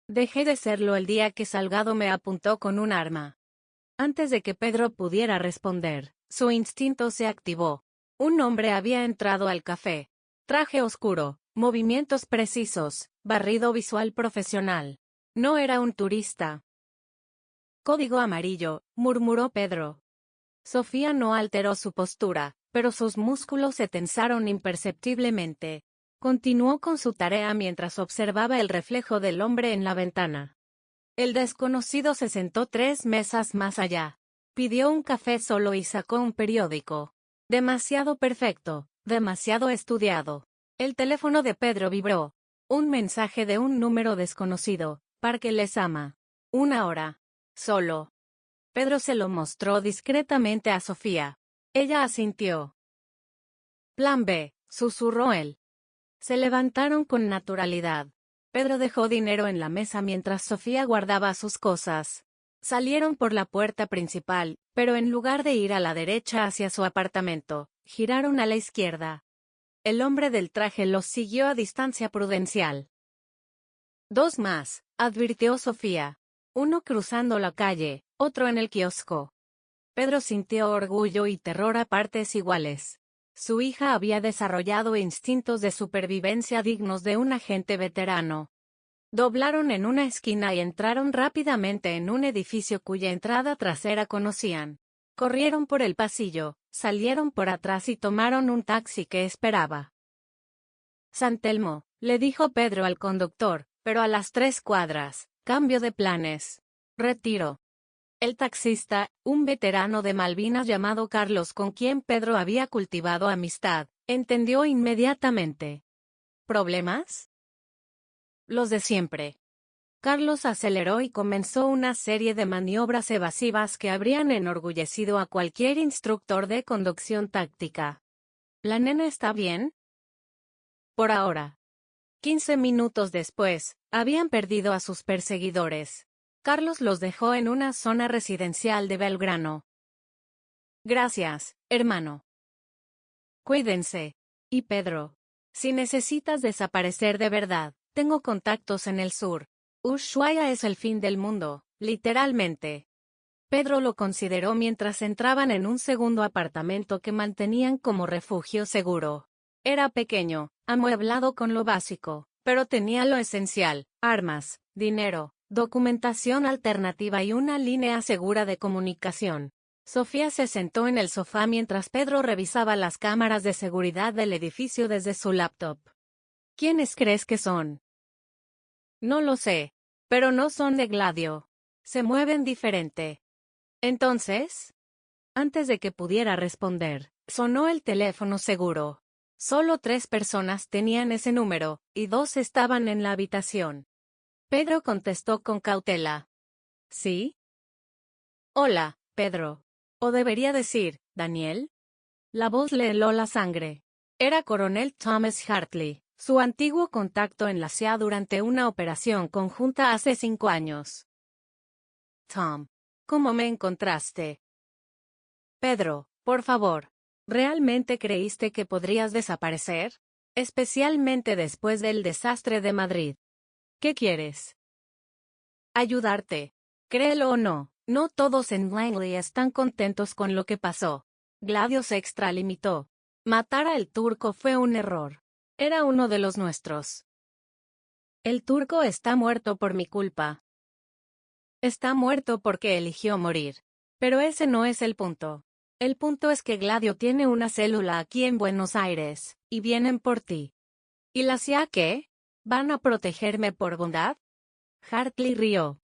[SPEAKER 1] Dejé de serlo el día que Salgado me apuntó con un arma. Antes de que Pedro pudiera responder, su instinto se activó. Un hombre había entrado al café. Traje oscuro, movimientos precisos, barrido visual profesional. No era un turista. Código amarillo, murmuró Pedro. Sofía no alteró su postura, pero sus músculos se tensaron imperceptiblemente. Continuó con su tarea mientras observaba el reflejo del hombre en la ventana. El desconocido se sentó 3 mesas más allá. Pidió un café solo y sacó un periódico. Demasiado perfecto, demasiado estudiado. El teléfono de Pedro vibró. Un mensaje de un número desconocido. Parque Lezama. 1 hora. Solo. Pedro se lo mostró discretamente a Sofía. Ella asintió. Plan B, susurró él. Se levantaron con naturalidad. Pedro dejó dinero en la mesa mientras Sofía guardaba sus cosas. Salieron por la puerta principal, pero en lugar de ir a la derecha hacia su apartamento, giraron a la izquierda. El hombre del traje los siguió a distancia prudencial. 2 más, advirtió Sofía. Uno cruzando la calle, otro en el kiosco. Pedro sintió orgullo y terror a partes iguales. Su hija había desarrollado instintos de supervivencia dignos de un agente veterano. Doblaron en una esquina y entraron rápidamente en un edificio cuya entrada trasera conocían. Corrieron por el pasillo, salieron por atrás y tomaron un taxi que esperaba. San Telmo, le dijo Pedro al conductor, pero a las 3 cuadras, cambio de planes. Retiro. El taxista, un veterano de Malvinas llamado Carlos con quien Pedro había cultivado amistad, entendió inmediatamente. ¿Problemas? Los de siempre. Carlos aceleró y comenzó una serie de maniobras evasivas que habrían enorgullecido a cualquier instructor de conducción táctica. ¿La nena está bien? Por ahora. 15 minutos después, habían perdido a sus perseguidores. Carlos los dejó en una zona residencial de Belgrano. Gracias, hermano. Cuídense. Y Pedro. Si necesitas desaparecer de verdad, tengo contactos en el sur. Ushuaia es el fin del mundo, literalmente. Pedro lo consideró mientras entraban en un segundo apartamento que mantenían como refugio seguro. Era pequeño, amueblado con lo básico, pero tenía lo esencial: armas, dinero, documentación alternativa y una línea segura de comunicación. Sofía se sentó en el sofá mientras Pedro revisaba las cámaras de seguridad del edificio desde su laptop. ¿Quiénes crees que son? No lo sé, pero no son de Gladio. Se mueven diferente. Entonces, antes de que pudiera responder, sonó el teléfono seguro. Solo 3 personas tenían ese número, y 2 estaban en la habitación. Pedro contestó con cautela. ¿Sí? Hola, Pedro. O debería decir, Daniel. La voz le heló la sangre. Era Coronel Thomas Hartley, su antiguo contacto en la CIA durante una operación conjunta hace 5 años. Tom. ¿Cómo me encontraste? Pedro, por favor. ¿Realmente creíste que podrías desaparecer? Especialmente después del desastre de Madrid. ¿Qué quieres? Ayudarte. Créelo o no, no todos en Langley están contentos con lo que pasó. Gladio se extralimitó. Matar al turco fue un error. Era uno de los nuestros. El turco está muerto por mi culpa. Está muerto porque eligió morir. Pero ese no es el punto. El punto es que Gladio tiene una célula aquí en Buenos Aires, y vienen por ti. ¿Y la CIA qué? ¿Van a protegerme por bondad? Hartley rió.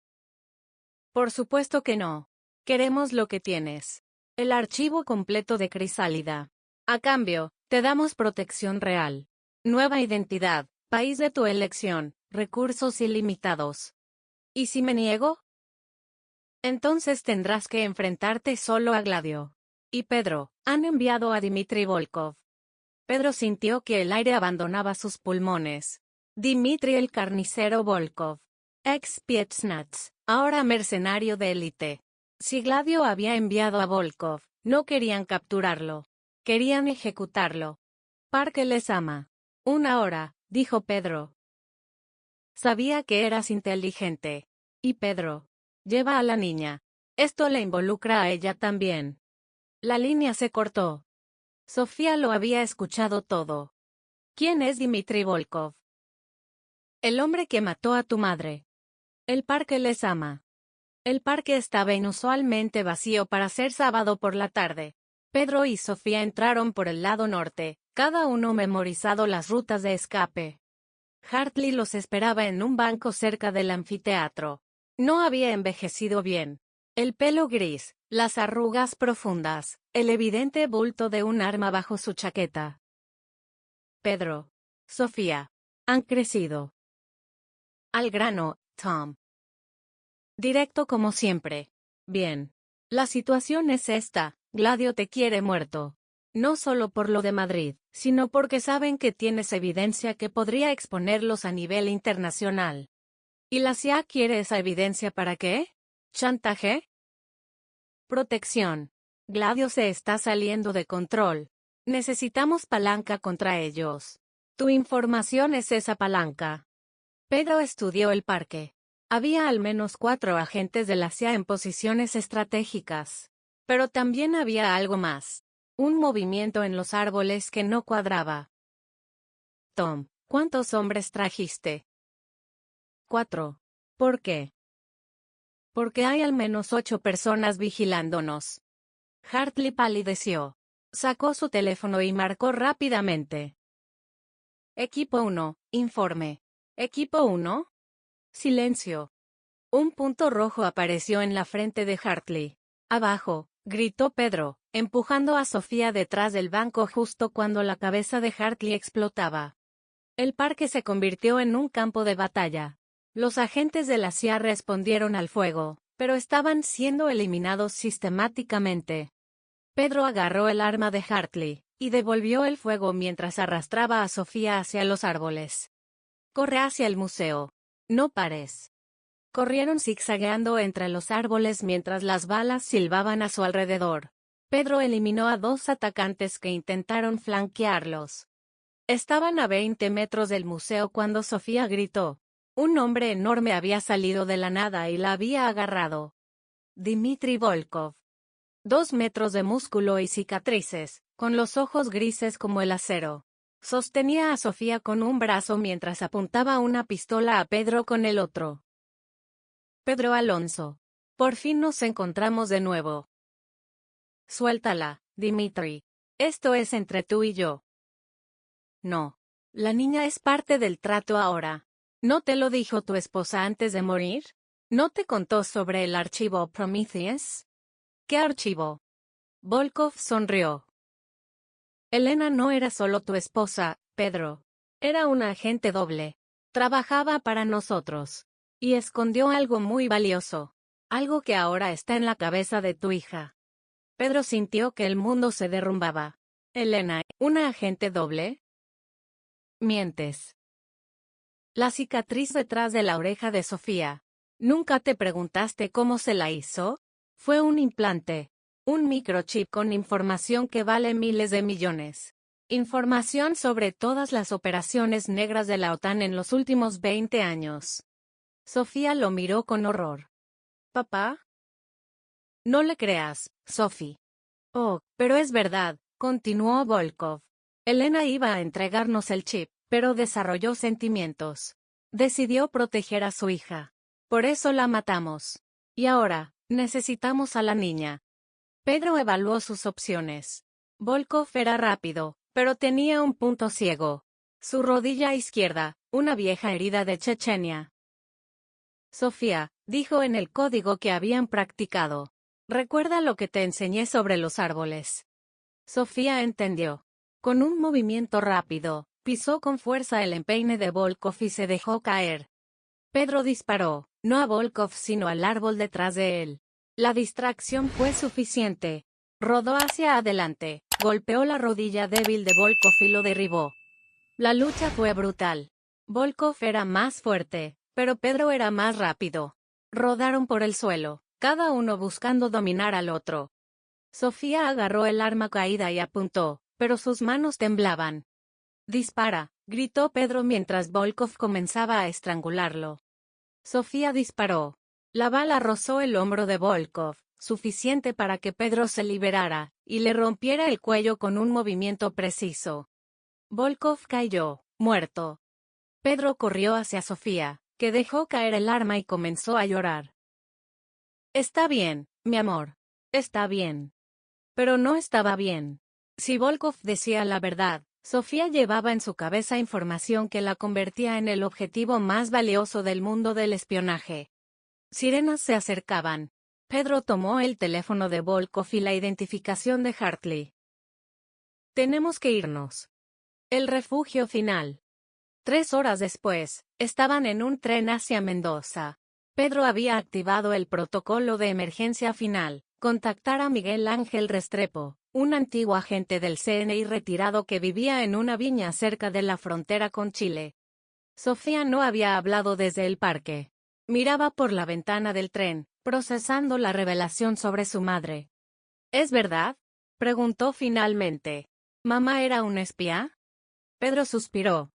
[SPEAKER 1] Por supuesto que no. Queremos lo que tienes. El archivo completo de Crisálida. A cambio, te damos protección real. Nueva identidad, país de tu elección, recursos ilimitados. ¿Y si me niego? Entonces tendrás que enfrentarte solo a Gladio. Y Pedro, han enviado a Dmitry Volkov. Pedro sintió que el aire abandonaba sus pulmones. Dmitry el carnicero Volkov. Ex Spetsnaz, ahora mercenario de élite. Si Gladio había enviado a Volkov, no querían capturarlo. Querían ejecutarlo. Parque les ama. 1 hora, dijo Pedro. Sabía que eras inteligente. Y Pedro. Lleva a la niña. Esto le involucra a ella también. La línea se cortó. Sofía lo había escuchado todo. ¿Quién es Dmitry Volkov? El hombre que mató a tu madre. El parque les ama. El parque estaba inusualmente vacío para ser sábado por la tarde. Pedro y Sofía entraron por el lado norte, cada uno memorizado las rutas de escape. Hartley los esperaba en un banco cerca del anfiteatro. No había envejecido bien. El pelo gris, las arrugas profundas, el evidente bulto de un arma bajo su chaqueta. Pedro. Sofía. Han crecido. Al grano, Tom. Directo como siempre. Bien. La situación es esta, Gladio te quiere muerto. No solo por lo de Madrid, sino porque saben que tienes evidencia que podría exponerlos a nivel internacional. ¿Y la CIA quiere esa evidencia para qué? ¿Chantaje? Protección. Gladio se está saliendo de control. Necesitamos palanca contra ellos. Tu información es esa palanca. Pedro estudió el parque. Había al menos 4 agentes de la CIA en posiciones estratégicas. Pero también había algo más. Un movimiento en los árboles que no cuadraba. Tom, ¿cuántos hombres trajiste? 4. ¿Por qué? Porque hay al menos 8 personas vigilándonos. Hartley palideció. Sacó su teléfono y marcó rápidamente. Equipo 1, informe. Equipo 1. Silencio. Un punto rojo apareció en la frente de Hartley. Abajo, gritó Pedro, empujando a Sofía detrás del banco justo cuando la cabeza de Hartley explotaba. El parque se convirtió en un campo de batalla. Los agentes de la CIA respondieron al fuego, pero estaban siendo eliminados sistemáticamente. Pedro agarró el arma de Hartley y devolvió el fuego mientras arrastraba a Sofía hacia los árboles. Corre hacia el museo. No pares. Corrieron zigzagueando entre los árboles mientras las balas silbaban a su alrededor. Pedro eliminó a 2 atacantes que intentaron flanquearlos. Estaban a 20 metros del museo cuando Sofía gritó. Un hombre enorme había salido de la nada y la había agarrado. Dmitry Volkov. 2 metros de músculo y cicatrices, con los ojos grises como el acero. Sostenía a Sofía con un brazo mientras apuntaba una pistola a Pedro con el otro. Pedro Alonso. Por fin nos encontramos de nuevo. Suéltala, Dmitry. Esto es entre tú y yo. No. La niña es parte del trato ahora. ¿No te lo dijo tu esposa antes de morir? ¿No te contó sobre el archivo Prometheus? ¿Qué archivo? Volkov sonrió. Elena no era solo tu esposa, Pedro. Era una agente doble. Trabajaba para nosotros. Y escondió algo muy valioso. Algo que ahora está en la cabeza de tu hija. Pedro sintió que el mundo se derrumbaba. Elena, ¿una agente doble? Mientes. La cicatriz detrás de la oreja de Sofía. ¿Nunca te preguntaste cómo se la hizo? Fue un implante. Un microchip con información que vale miles de millones. Información sobre todas las operaciones negras de la OTAN en los últimos 20 años. Sofía lo miró con horror. ¿Papá? No le creas, Sophie. Oh, pero es verdad, continuó Volkov. Elena iba a entregarnos el chip, pero desarrolló sentimientos. Decidió proteger a su hija. Por eso la matamos. Y ahora, necesitamos a la niña. Pedro evaluó sus opciones. Volkov era rápido, pero tenía un punto ciego. Su rodilla izquierda, una vieja herida de Chechenia. Sofía, dijo en el código que habían practicado. Recuerda lo que te enseñé sobre los árboles. Sofía entendió. Con un movimiento rápido, pisó con fuerza el empeine de Volkov y se dejó caer. Pedro disparó, no a Volkov sino al árbol detrás de él. La distracción fue suficiente. Rodó hacia adelante, golpeó la rodilla débil de Volkov y lo derribó. La lucha fue brutal. Volkov era más fuerte, pero Pedro era más rápido. Rodaron por el suelo, cada uno buscando dominar al otro. Sofía agarró el arma caída y apuntó, pero sus manos temblaban. «Dispara», gritó Pedro mientras Volkov comenzaba a estrangularlo. Sofía disparó. La bala rozó el hombro de Volkov, suficiente para que Pedro se liberara, y le rompiera el cuello con un movimiento preciso. Volkov cayó, muerto. Pedro corrió hacia Sofía, que dejó caer el arma y comenzó a llorar. «Está bien, mi amor. Está bien». Pero no estaba bien. Si Volkov decía la verdad, Sofía llevaba en su cabeza información que la convertía en el objetivo más valioso del mundo del espionaje. Sirenas se acercaban. Pedro tomó el teléfono de Volkov y la identificación de Hartley. «Tenemos que irnos». El refugio final. 3 horas después, estaban en un tren hacia Mendoza. Pedro había activado el protocolo de emergencia final, contactar a Miguel Ángel Restrepo, un antiguo agente del CNI retirado que vivía en una viña cerca de la frontera con Chile. Sofía no había hablado desde el parque. Miraba por la ventana del tren, procesando la revelación sobre su madre. «¿Es verdad?», preguntó finalmente. «¿Mamá era un espía?». Pedro suspiró.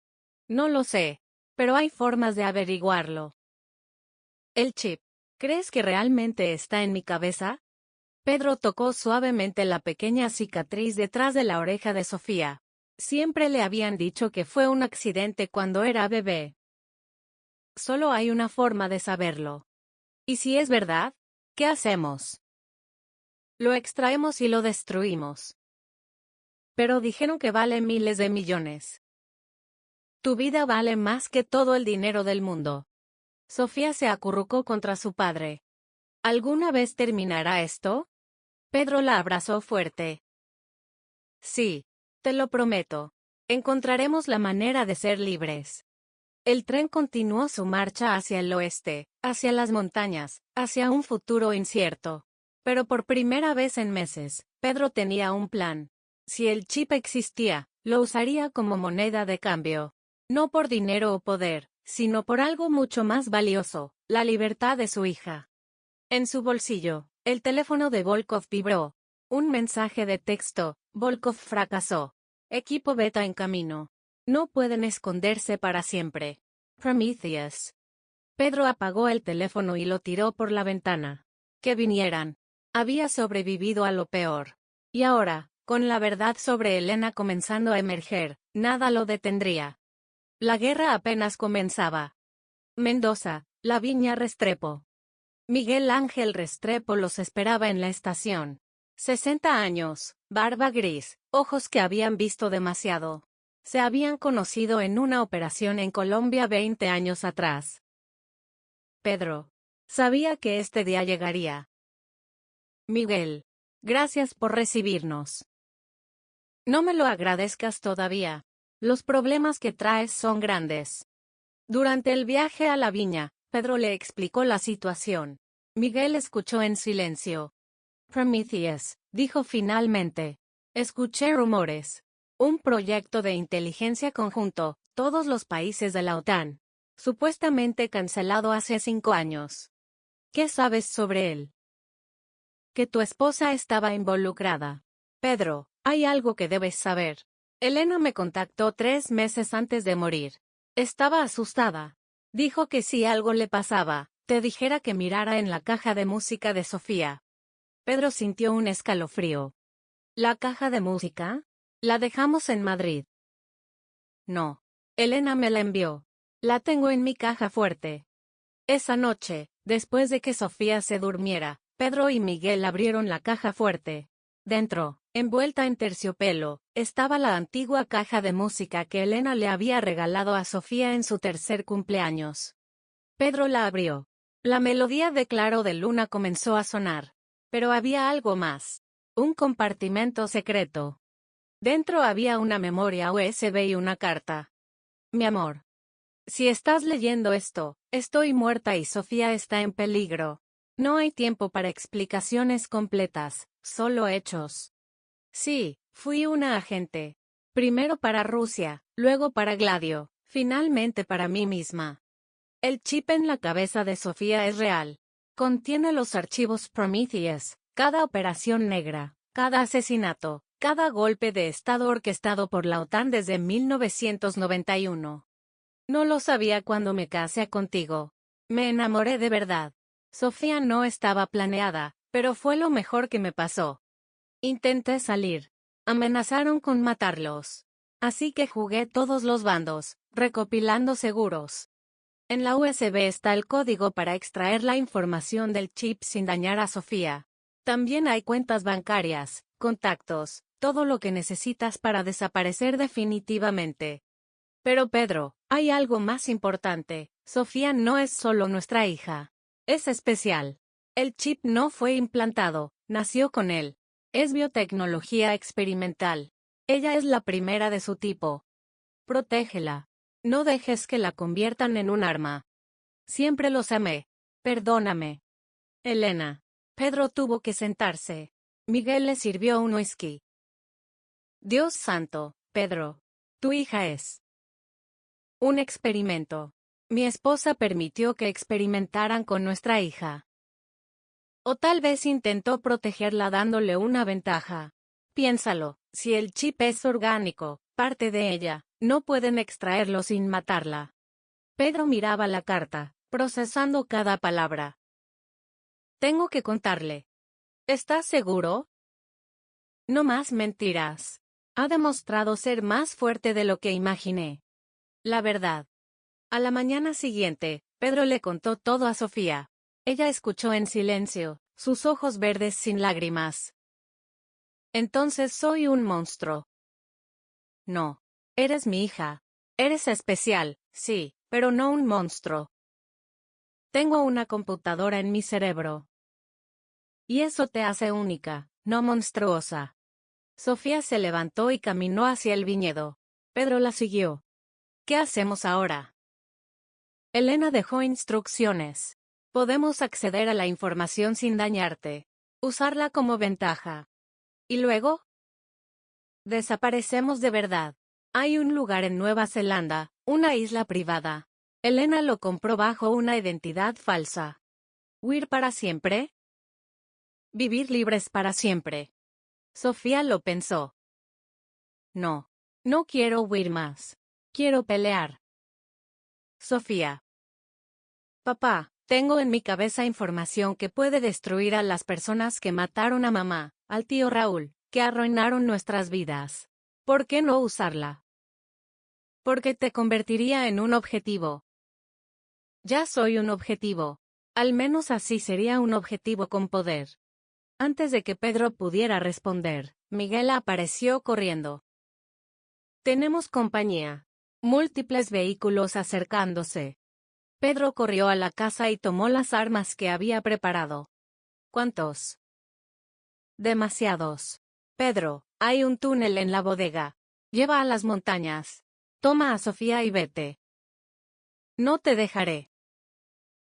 [SPEAKER 1] «No lo sé, pero hay formas de averiguarlo». «El chip. ¿Crees que realmente está en mi cabeza?». Pedro tocó suavemente la pequeña cicatriz detrás de la oreja de Sofía. Siempre le habían dicho que fue un accidente cuando era bebé. Solo hay una forma de saberlo. ¿Y si es verdad? ¿Qué hacemos? Lo extraemos y lo destruimos. Pero dijeron que vale miles de millones. Tu vida vale más que todo el dinero del mundo. Sofía se acurrucó contra su padre. ¿Alguna vez terminará esto? Pedro la abrazó fuerte. Sí, te lo prometo. Encontraremos la manera de ser libres. El tren continuó su marcha hacia el oeste, hacia las montañas, hacia un futuro incierto. Pero por primera vez en meses, Pedro tenía un plan. Si el chip existía, lo usaría como moneda de cambio. No por dinero o poder, sino por algo mucho más valioso, la libertad de su hija. En su bolsillo, el teléfono de Volkov vibró. Un mensaje de texto: «Volkov fracasó. Equipo beta en camino. No pueden esconderse para siempre. Prometheus». Pedro apagó el teléfono y lo tiró por la ventana. Que vinieran. Había sobrevivido a lo peor. Y ahora, con la verdad sobre Elena comenzando a emerger, nada lo detendría. La guerra apenas comenzaba. Mendoza, la viña Restrepo. Miguel Ángel Restrepo los esperaba en la estación. 60 años, barba gris, ojos que habían visto demasiado. Se habían conocido en una operación en Colombia 20 años atrás. Pedro. Sabía que este día llegaría. Miguel. Gracias por recibirnos. No me lo agradezcas todavía. Los problemas que traes son grandes. Durante el viaje a la viña, Pedro le explicó la situación. Miguel escuchó en silencio. Prometheus, dijo finalmente. Escuché rumores. Un proyecto de inteligencia conjunto, todos los países de la OTAN. Supuestamente cancelado hace 5 años. ¿Qué sabes sobre él? que tu esposa estaba involucrada. Pedro, hay algo que debes saber. Elena me contactó 3 meses antes de morir. Estaba asustada. Dijo que si algo le pasaba, te dijera que mirara en la caja de música de Sofía. Pedro sintió un escalofrío. ¿La caja de música? La dejamos en Madrid. No. Elena me la envió. La tengo en mi caja fuerte. Esa noche, después de que Sofía se durmiera, Pedro y Miguel abrieron la caja fuerte. Dentro, envuelta en terciopelo, estaba la antigua caja de música que Elena le había regalado a Sofía en su 3er cumpleaños. Pedro la abrió. La melodía de Claro de Luna comenzó a sonar. Pero había algo más. Un compartimento secreto. Dentro había una memoria USB y una carta. Mi amor. Si estás leyendo esto, estoy muerta y Sofía está en peligro. No hay tiempo para explicaciones completas, solo hechos. Sí, fui una agente. Primero para Rusia, luego para Gladio, finalmente para mí misma. El chip en la cabeza de Sofía es real. Contiene los archivos Prometheus, cada operación negra, cada asesinato, cada golpe de Estado orquestado por la OTAN desde 1991. No lo sabía cuando me casé contigo. Me enamoré de verdad. Sofía no estaba planeada, pero fue lo mejor que me pasó. Intenté salir. Amenazaron con matarlos. Así que jugué todos los bandos, recopilando seguros. En la USB está el código para extraer la información del chip sin dañar a Sofía. También hay cuentas bancarias, contactos, todo lo que necesitas para desaparecer definitivamente. Pero Pedro, hay algo más importante. Sofía no es solo nuestra hija. Es especial. El chip no fue implantado, nació con él. Es biotecnología experimental. Ella es la primera de su tipo. Protégela. No dejes que la conviertan en un arma. Siempre los amé. Perdóname. Elena. Pedro tuvo que sentarse. Miguel le sirvió un whisky. Dios santo, Pedro. Tu hija es un experimento. Mi esposa permitió que experimentaran con nuestra hija. O tal vez intentó protegerla dándole una ventaja. Piénsalo, si el chip es orgánico, parte de ella, no pueden extraerlo sin matarla. Pedro miraba la carta, procesando cada palabra. Tengo que contarle. ¿Estás seguro? No más mentiras. Ha demostrado ser más fuerte de lo que imaginé. La verdad. A la mañana siguiente, Pedro le contó todo a Sofía. Ella escuchó en silencio, sus ojos verdes sin lágrimas. Entonces soy un monstruo. No. Eres mi hija. Eres especial, sí, pero no un monstruo. Tengo una computadora en mi cerebro. Y eso te hace única, no monstruosa. Sofía se levantó y caminó hacia el viñedo. Pedro la siguió. ¿Qué hacemos ahora? Elena dejó instrucciones. Podemos acceder a la información sin dañarte. Usarla como ventaja. ¿Y luego? Desaparecemos de verdad. Hay un lugar en Nueva Zelanda, una isla privada. Elena lo compró bajo una identidad falsa. ¿Huir para siempre? Vivir libres para siempre. Sofía lo pensó. No. No quiero huir más. Quiero pelear. Sofía. Papá, tengo en mi cabeza información que puede destruir a las personas que mataron a mamá, al tío Raúl, que arruinaron nuestras vidas. ¿Por qué no usarla? Porque te convertiría en un objetivo. Ya soy un objetivo. Al menos así sería un objetivo con poder. Antes de que Pedro pudiera responder, Miguel apareció corriendo. Tenemos compañía. Múltiples vehículos acercándose. Pedro corrió a la casa y tomó las armas que había preparado. ¿Cuántos? Demasiados. Pedro, hay un túnel en la bodega. Lleva a las montañas. Toma a Sofía y vete. No te dejaré.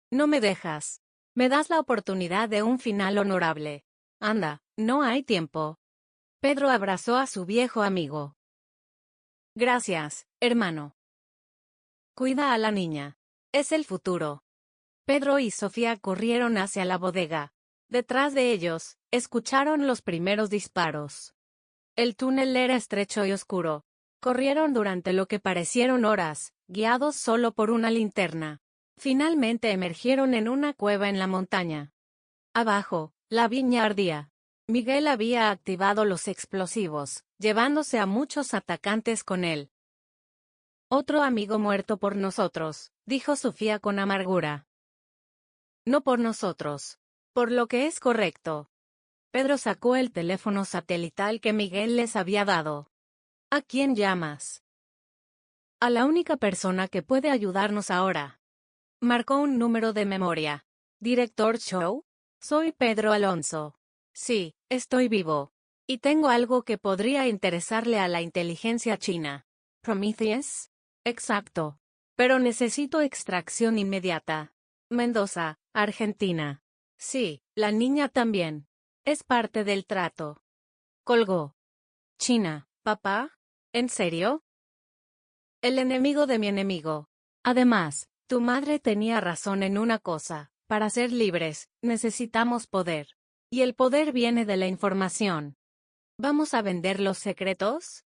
[SPEAKER 1] No me dejas. Me das la oportunidad de un final honorable. Anda, no hay tiempo. Pedro abrazó a su viejo amigo. Gracias, hermano. Cuida a la niña. Es el futuro. Pedro y Sofía corrieron hacia la bodega. Detrás de ellos, escucharon los primeros disparos. El túnel era estrecho y oscuro. Corrieron durante lo que parecieron horas, guiados solo por una linterna. Finalmente emergieron en una cueva en la montaña. Abajo, la viña ardía. Miguel había activado los explosivos, llevándose a muchos atacantes con él. Otro amigo muerto por nosotros, dijo Sofía con amargura. No por nosotros. Por lo que es correcto. Pedro sacó el teléfono satelital que Miguel les había dado. ¿A quién llamas? A la única persona que puede ayudarnos ahora. Marcó un número de memoria. ¿Director Chow? Soy Pedro Alonso. Sí, estoy vivo. Y tengo algo que podría interesarle a la inteligencia china. ¿Prometheus? Exacto. Pero necesito extracción inmediata. Mendoza, Argentina. Sí, la niña también. Es parte del trato. Colgó. China, ¿papá? ¿En serio? El enemigo de mi enemigo. Además, tu madre tenía razón en una cosa. Para ser libres, necesitamos poder. Y el poder viene de la información. ¿Vamos a vender los secretos?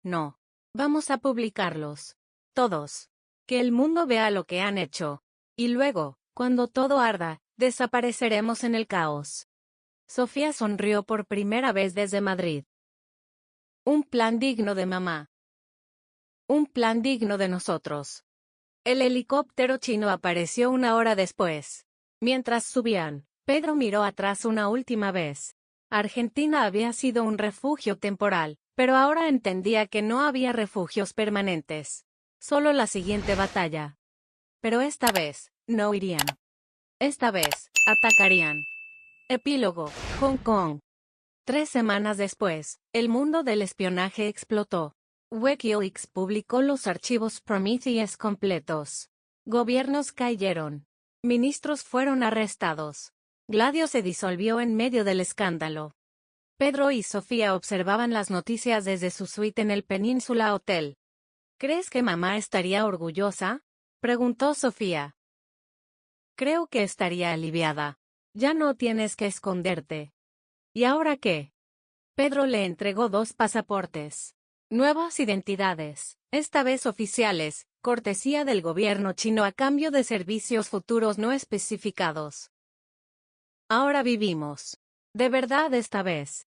[SPEAKER 1] No. Vamos a publicarlos. Todos. Que el mundo vea lo que han hecho. Y luego, cuando todo arda, desapareceremos en el caos. Sofía sonrió por primera vez desde Madrid. Un plan digno de mamá. Un plan digno de nosotros. El helicóptero chino apareció una hora después. Mientras subían, Pedro miró atrás una última vez. Argentina había sido un refugio temporal, pero ahora entendía que no había refugios permanentes. Solo la siguiente batalla. Pero esta vez, no irían. Esta vez, atacarían. Epílogo, Hong Kong. 3 semanas después, el mundo del espionaje explotó. WikiLeaks publicó los archivos Prometheus completos. Gobiernos cayeron. Ministros fueron arrestados. Gladio se disolvió en medio del escándalo. Pedro y Sofía observaban las noticias desde su suite en el Península Hotel. ¿Crees que mamá estaría orgullosa?, preguntó Sofía. Creo que estaría aliviada. Ya no tienes que esconderte. ¿Y ahora qué? Pedro le entregó 2 pasaportes. Nuevas identidades, esta vez oficiales, cortesía del gobierno chino a cambio de servicios futuros no especificados. Ahora vivimos. ¿De verdad esta vez?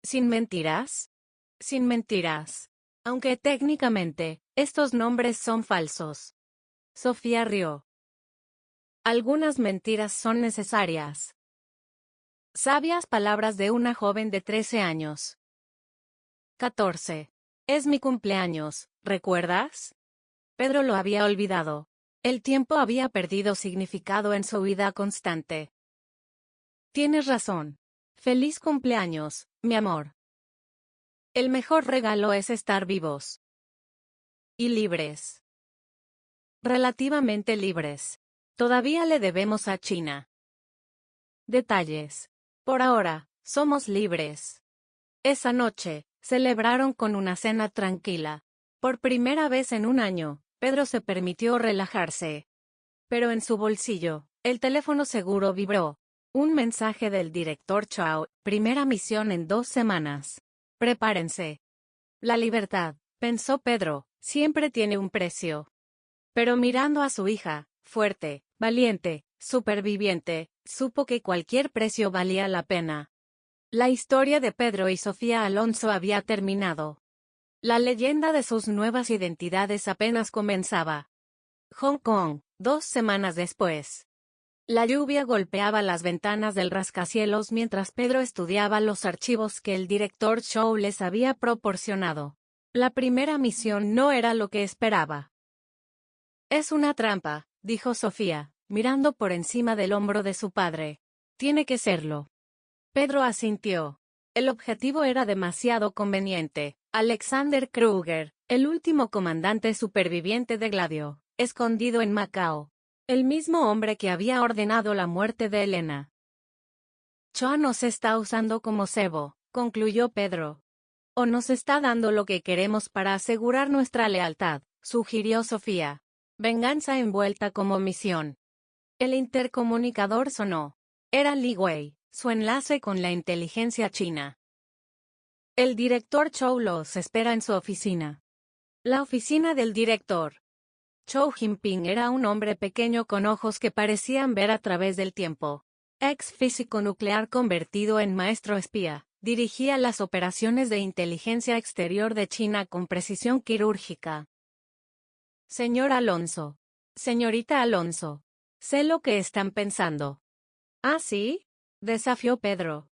[SPEAKER 1] ¿Sin mentiras? Sin mentiras. Aunque técnicamente, estos nombres son falsos. Sofía rió. Algunas mentiras son necesarias. Sabias palabras de una joven de 13 años. 14. Es mi cumpleaños, ¿recuerdas? Pedro lo había olvidado. El tiempo había perdido significado en su vida constante. Tienes razón. Feliz cumpleaños, mi amor. El mejor regalo es estar vivos. Y libres. Relativamente libres. Todavía le debemos a China. Detalles. Por ahora, somos libres. Esa noche, celebraron con una cena tranquila. Por primera vez en un año, Pedro se permitió relajarse. Pero en su bolsillo, el teléfono seguro vibró. Un mensaje del director Chow, primera misión en 2 semanas. Prepárense. La libertad, pensó Pedro, siempre tiene un precio. Pero mirando a su hija, fuerte, valiente, superviviente, supo que cualquier precio valía la pena. La historia de Pedro y Sofía Alonso había terminado. La leyenda de sus nuevas identidades apenas comenzaba. Hong Kong, 2 semanas después. La lluvia golpeaba las ventanas del rascacielos mientras Pedro estudiaba los archivos que el director Chow les había proporcionado. La primera misión no era lo que esperaba. Es una trampa, dijo Sofía, mirando por encima del hombro de su padre. Tiene que serlo. Pedro asintió. El objetivo era demasiado conveniente. Alexander Kruger, el último comandante superviviente de Gladio, escondido en Macao. El mismo hombre que había ordenado la muerte de Elena. Choa nos está usando como cebo, concluyó Pedro. O nos está dando lo que queremos para asegurar nuestra lealtad, sugirió Sofía. Venganza envuelta como misión. El intercomunicador sonó. Era Li Wei, su enlace con la inteligencia china. El director Chou los espera en su oficina. La oficina del director. Chou Jinping era un hombre pequeño con ojos que parecían ver a través del tiempo. Ex físico nuclear convertido en maestro espía, dirigía las operaciones de inteligencia exterior de China con precisión quirúrgica. Señor Alonso. Señorita Alonso. Sé lo que están pensando. ¿Ah, sí? Desafió Pedro.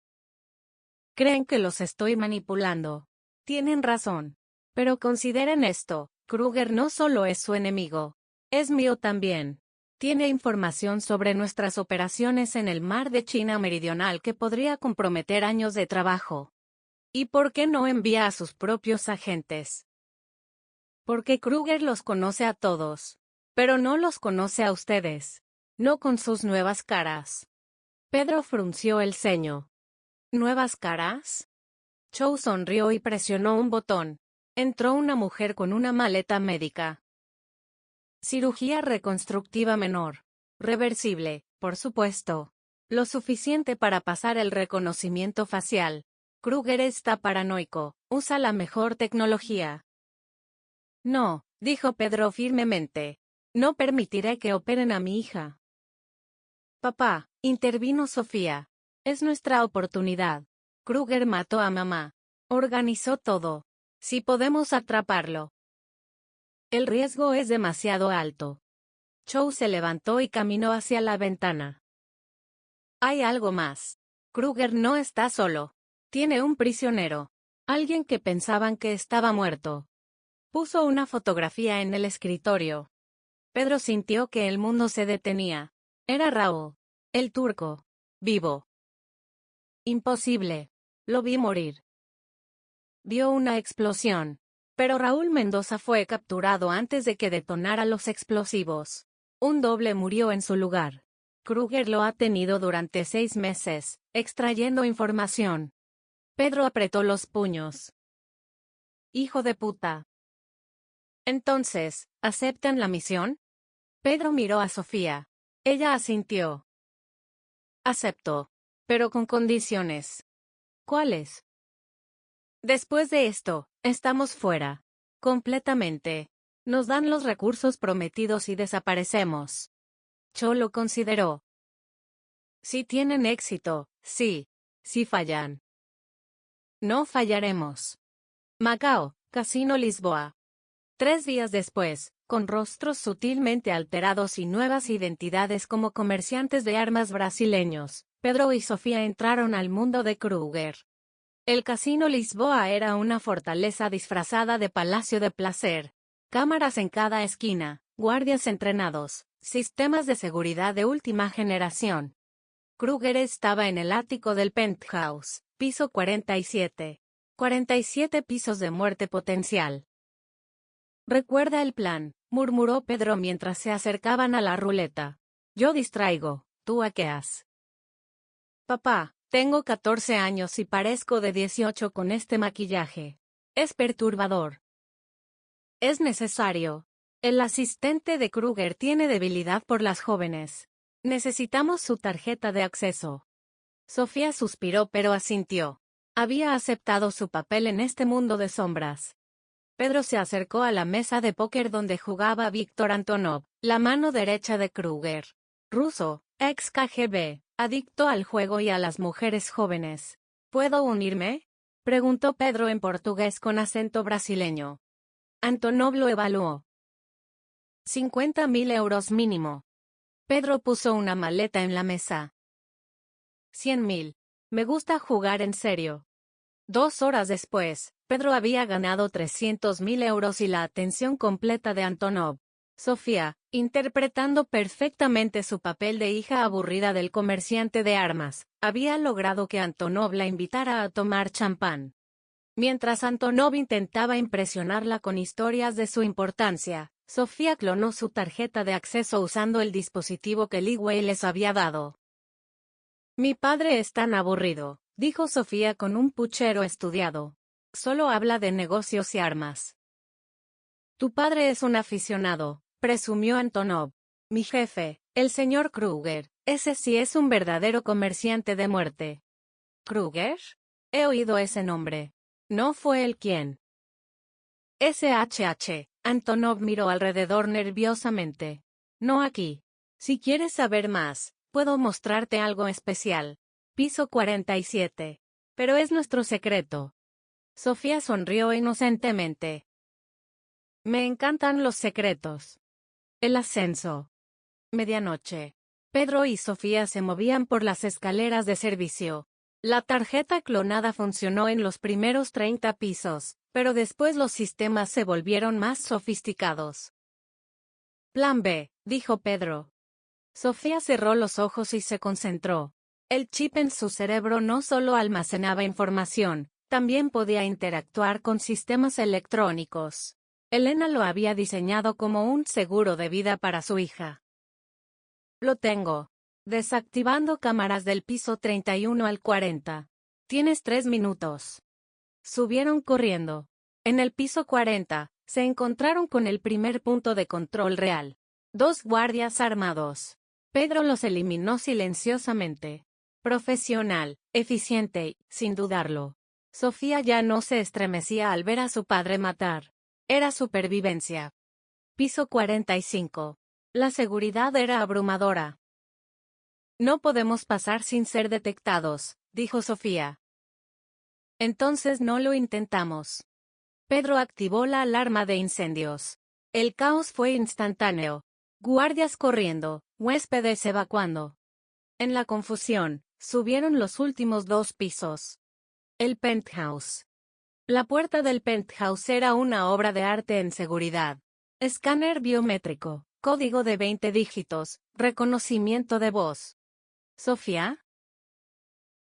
[SPEAKER 1] Creen que los estoy manipulando. Tienen razón. Pero consideren esto, Kruger no solo es su enemigo. Es mío también. Tiene información sobre nuestras operaciones en el mar de China Meridional que podría comprometer años de trabajo. ¿Y por qué no envía a sus propios agentes? Porque Kruger los conoce a todos. Pero no los conoce a ustedes. No con sus nuevas caras. Pedro frunció el ceño. ¿Nuevas caras? Chou sonrió y presionó un botón. Entró una mujer con una maleta médica. Cirugía reconstructiva menor. Reversible, por supuesto. Lo suficiente para pasar el reconocimiento facial. Kruger está paranoico. Usa la mejor tecnología. No, dijo Pedro firmemente. No permitiré que operen a mi hija. Papá, intervino Sofía. Es nuestra oportunidad. Kruger mató a mamá. Organizó todo. Si podemos atraparlo. El riesgo es demasiado alto. Chou se levantó y caminó hacia la ventana. Hay algo más. Kruger no está solo. Tiene un prisionero. Alguien que pensaban que estaba muerto. Puso una fotografía en el escritorio. Pedro sintió que el mundo se detenía. Era Raúl. El turco. Vivo. Imposible. Lo vi morir. Vio una explosión. Pero Raúl Mendoza fue capturado antes de que detonara los explosivos. Un doble murió en su lugar. Kruger lo ha tenido durante 6 meses, extrayendo información. Pedro apretó los puños. Hijo de puta. Entonces, ¿aceptan la misión? Pedro miró a Sofía. Ella asintió. Acepto. Pero con condiciones. ¿Cuáles? Después de esto, estamos fuera. Completamente. Nos dan los recursos prometidos y desaparecemos. Cho lo consideró. Si tienen éxito, sí. Si fallan. No fallaremos. Macao, Casino Lisboa. 3 días después, con rostros sutilmente alterados y nuevas identidades como comerciantes de armas brasileños, Pedro y Sofía entraron al mundo de Kruger. El Casino Lisboa era una fortaleza disfrazada de palacio de placer. Cámaras en cada esquina, guardias entrenados, sistemas de seguridad de última generación. Kruger estaba en el ático del penthouse, piso 47. 47 pisos de muerte potencial. Recuerda el plan, murmuró Pedro mientras se acercaban a la ruleta. Yo distraigo, ¿tú hackeas? Papá, tengo 14 años y parezco de 18 con este maquillaje. Es perturbador. Es necesario. El asistente de Kruger tiene debilidad por las jóvenes. Necesitamos su tarjeta de acceso. Sofía suspiró pero asintió. Había aceptado su papel en este mundo de sombras. Pedro se acercó a la mesa de póker donde jugaba Víctor Antonov, la mano derecha de Kruger. Ruso, ex KGB, adicto al juego y a las mujeres jóvenes. ¿Puedo unirme? Preguntó Pedro en portugués con acento brasileño. Antonov lo evaluó. 50.000 euros mínimo. Pedro puso una maleta en la mesa. 100.000. Me gusta jugar en serio. 2 horas después, Pedro había ganado 300.000 euros y la atención completa de Antonov. Sofía, interpretando perfectamente su papel de hija aburrida del comerciante de armas, había logrado que Antonov la invitara a tomar champán. Mientras Antonov intentaba impresionarla con historias de su importancia, Sofía clonó su tarjeta de acceso usando el dispositivo que Li Wei les había dado. Mi padre es tan aburrido, dijo Sofía con un puchero estudiado. Solo habla de negocios y armas. Tu padre es un aficionado, presumió Antonov. Mi jefe, el señor Kruger, Ese sí es un verdadero comerciante de muerte. ¿Kruger? He oído ese nombre. No fue él quien. SHH. Antonov miró alrededor nerviosamente. No aquí. Si quieres saber más, puedo mostrarte algo especial. Piso 47. Pero es nuestro secreto. Sofía sonrió inocentemente. Me encantan los secretos. El ascenso. Medianoche. Pedro y Sofía se movían por las escaleras de servicio. La tarjeta clonada funcionó en los primeros 30 pisos, pero después los sistemas se volvieron más sofisticados. Plan B, dijo Pedro. Sofía cerró los ojos y se concentró. El chip en su cerebro no solo almacenaba información, también podía interactuar con sistemas electrónicos. Elena lo había diseñado como un seguro de vida para su hija. Lo tengo. Desactivando cámaras del piso 31 al 40. Tienes 3 minutos. Subieron corriendo. En el piso 40, se encontraron con el primer punto de control real. 2 guardias armados. Pedro los eliminó silenciosamente. Profesional, eficiente, sin dudarlo. Sofía ya no se estremecía al ver a su padre matar. Era supervivencia. Piso 45. La seguridad era abrumadora. No podemos pasar sin ser detectados, dijo Sofía. Entonces no lo intentamos. Pedro activó la alarma de incendios. El caos fue instantáneo. Guardias corriendo, huéspedes evacuando. En la confusión, subieron los últimos 2 pisos. El penthouse. La puerta del penthouse era una obra de arte en seguridad. Escáner biométrico, código de 20 dígitos, reconocimiento de voz. ¿Sofía?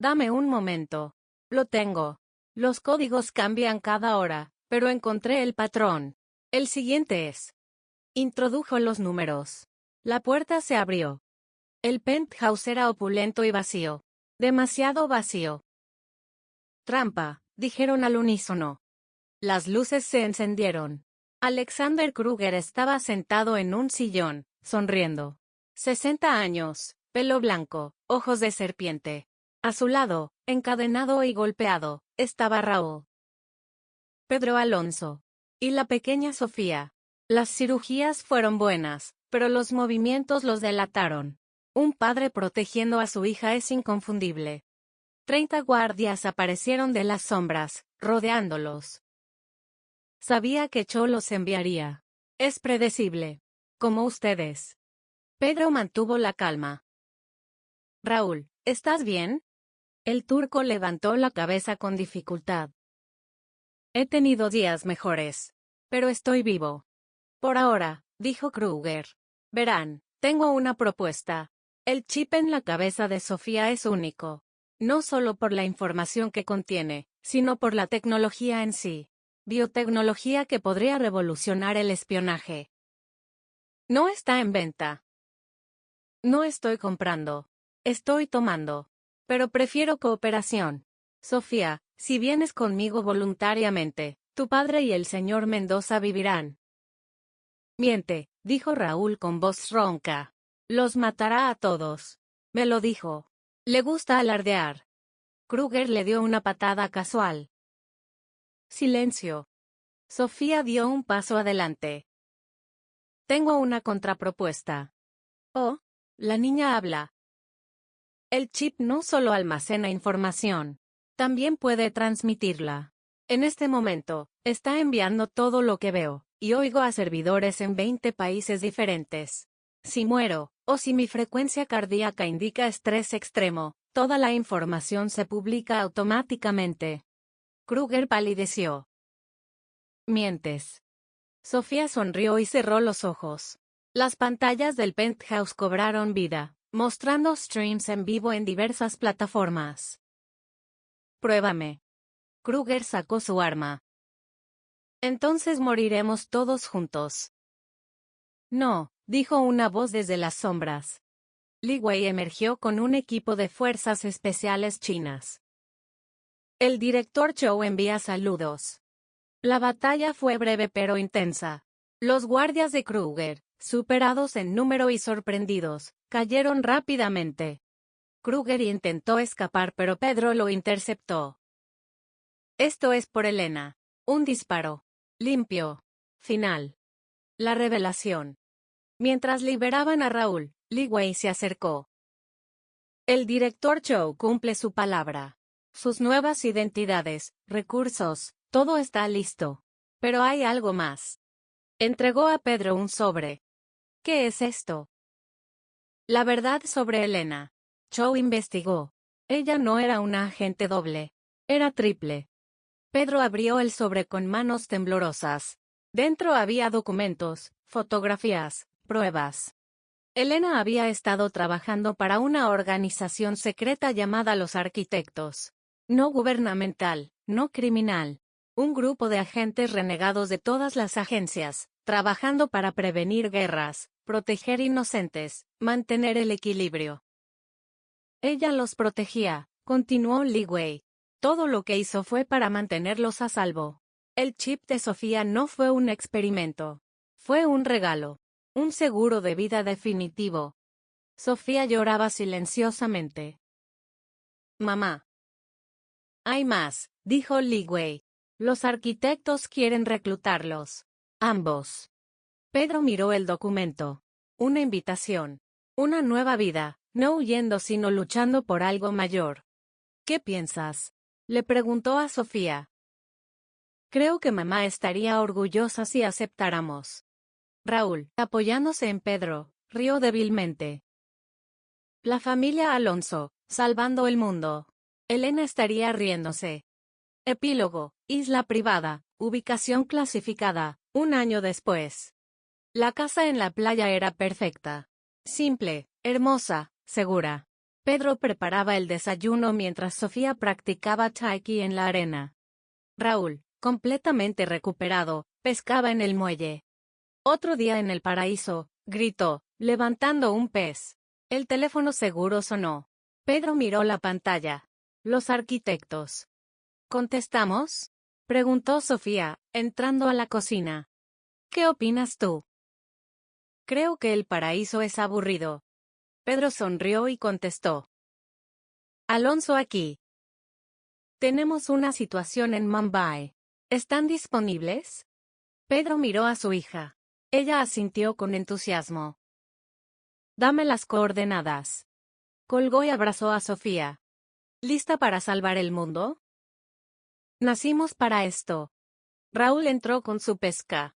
[SPEAKER 1] Dame un momento. Lo tengo. Los códigos cambian cada hora, pero encontré el patrón. El siguiente es. Introdujo los números. La puerta se abrió. El penthouse era opulento y vacío. Demasiado vacío. Trampa, dijeron al unísono. Las luces se encendieron. Alexander Kruger estaba sentado en un sillón, sonriendo. 60 años, pelo blanco, ojos de serpiente. A su lado, encadenado y golpeado, estaba Raúl. Pedro Alonso. Y la pequeña Sofía. Las cirugías fueron buenas, pero los movimientos los delataron. Un padre protegiendo a su hija es inconfundible. 30 guardias aparecieron de las sombras, rodeándolos. Sabía que Cho los enviaría. Es predecible. Como ustedes. Pedro mantuvo la calma. Raúl, ¿estás bien? El turco levantó la cabeza con dificultad. He tenido días mejores. Pero estoy vivo. Por ahora, dijo Kruger. Verán, tengo una propuesta. El chip en la cabeza de Sofía es único. No solo por la información que contiene, sino por la tecnología en sí. Biotecnología que podría revolucionar el espionaje. No está en venta. No estoy comprando. Estoy tomando. Pero prefiero cooperación. Sofía, si vienes conmigo voluntariamente, tu padre y el señor Mendoza vivirán. Miente, dijo Raúl con voz ronca. Los matará a todos. Me lo dijo. Le gusta alardear. Kruger le dio una patada casual. Silencio. Sofía dio un paso adelante. Tengo una contrapropuesta. Oh, la niña habla. El chip no solo almacena información, también puede transmitirla. En este momento, está enviando todo lo que veo, y oigo a servidores en 20 países diferentes. Si muero, o si mi frecuencia cardíaca indica estrés extremo, toda la información se publica automáticamente. Kruger palideció. Mientes. Sofía sonrió y cerró los ojos. Las pantallas del penthouse cobraron vida, mostrando streams en vivo en diversas plataformas. Pruébame. Kruger sacó su arma. Entonces moriremos todos juntos. No, dijo una voz desde las sombras. Li Wei emergió con un equipo de fuerzas especiales chinas. El director Zhou envía saludos. La batalla fue breve pero intensa. Los guardias de Kruger, superados en número y sorprendidos, cayeron rápidamente. Kruger intentó escapar pero Pedro lo interceptó. Esto es por Elena. Un disparo. Limpio. Final. La revelación. Mientras liberaban a Raúl, Li Wei se acercó. El director Chow cumple su palabra. Sus nuevas identidades, recursos, todo está listo. Pero hay algo más. Entregó a Pedro un sobre. ¿Qué es esto? La verdad sobre Elena. Chow investigó. Ella no era una agente doble. Era triple. Pedro abrió el sobre con manos temblorosas. Dentro había documentos, fotografías, pruebas. Elena había estado trabajando para una organización secreta llamada Los Arquitectos. No gubernamental, no criminal. Un grupo de agentes renegados de todas las agencias, trabajando para prevenir guerras, proteger inocentes, mantener el equilibrio. Ella los protegía, continuó Li Wei. Todo lo que hizo fue para mantenerlos a salvo. El chip de Sofía no fue un experimento. Fue un regalo. Un seguro de vida definitivo. Sofía lloraba silenciosamente. Mamá. Hay más, dijo Li Wei. Los arquitectos quieren reclutarlos. Ambos. Pedro miró el documento. Una invitación. Una nueva vida, no huyendo sino luchando por algo mayor. ¿Qué piensas? Le preguntó a Sofía. Creo que mamá estaría orgullosa si aceptáramos. Raúl, apoyándose en Pedro, rió débilmente. La familia Alonso, salvando el mundo. Elena estaría riéndose. Epílogo, isla privada, ubicación clasificada, 1 año después. La casa en la playa era perfecta. Simple, hermosa, segura. Pedro preparaba el desayuno mientras Sofía practicaba tai chi en la arena. Raúl, completamente recuperado, pescaba en el muelle. Otro día en el paraíso, gritó, levantando un pez. El teléfono seguro sonó. Pedro miró la pantalla. Los arquitectos. ¿Contestamos? Preguntó Sofía, entrando a la cocina. ¿Qué opinas tú? Creo que el paraíso es aburrido. Pedro sonrió y contestó. Alonso aquí. Tenemos una situación en Mumbai. ¿Están disponibles? Pedro miró a su hija. Ella asintió con entusiasmo. Dame las coordenadas. Colgó y abrazó a Sofía. ¿Lista para salvar el mundo? Nacimos para esto. Raúl entró con su pesca.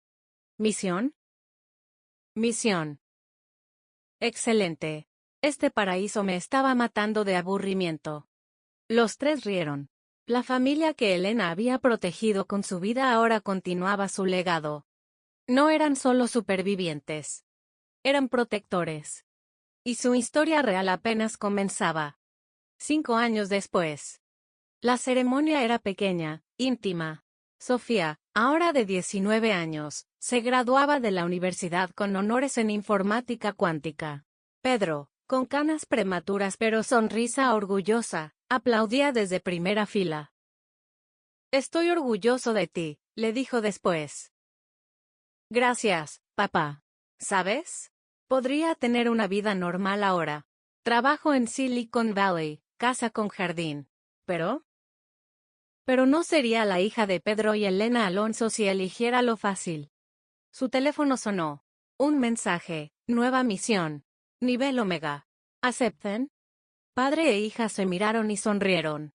[SPEAKER 1] ¿Misión? Misión. Excelente. Este paraíso me estaba matando de aburrimiento. Los tres rieron. La familia que Elena había protegido con su vida ahora continuaba su legado. No eran solo supervivientes. Eran protectores. Y su historia real apenas comenzaba. 5 años después. La ceremonia era pequeña, íntima. Sofía, ahora de 19 años, se graduaba de la universidad con honores en informática cuántica. Pedro, con canas prematuras pero sonrisa orgullosa, aplaudía desde primera fila. Estoy orgulloso de ti, le dijo después. Gracias, papá. ¿Sabes? Podría tener una vida normal ahora. Trabajo en Silicon Valley, casa con jardín. ¿Pero? Pero no sería la hija de Pedro y Elena Alonso si eligiera lo fácil. Su teléfono sonó. Un mensaje, nueva misión. Nivel Omega. ¿Acepten? Padre e hija se miraron y sonrieron.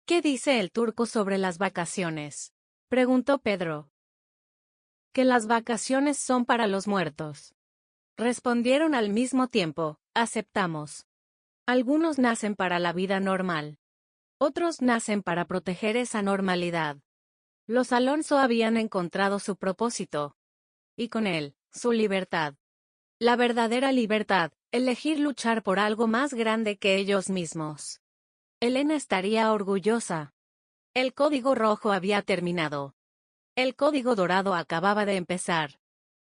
[SPEAKER 1] ¿Qué dice el turco sobre las vacaciones? Preguntó Pedro. Que las vacaciones son para los muertos. Respondieron al mismo tiempo, aceptamos. Algunos nacen para la vida normal. Otros nacen para proteger esa normalidad. Los Alonso habían encontrado su propósito. Y con él, su libertad. La verdadera libertad, elegir luchar por algo más grande que ellos mismos. Elena estaría orgullosa. El código rojo había terminado. El código dorado acababa de empezar.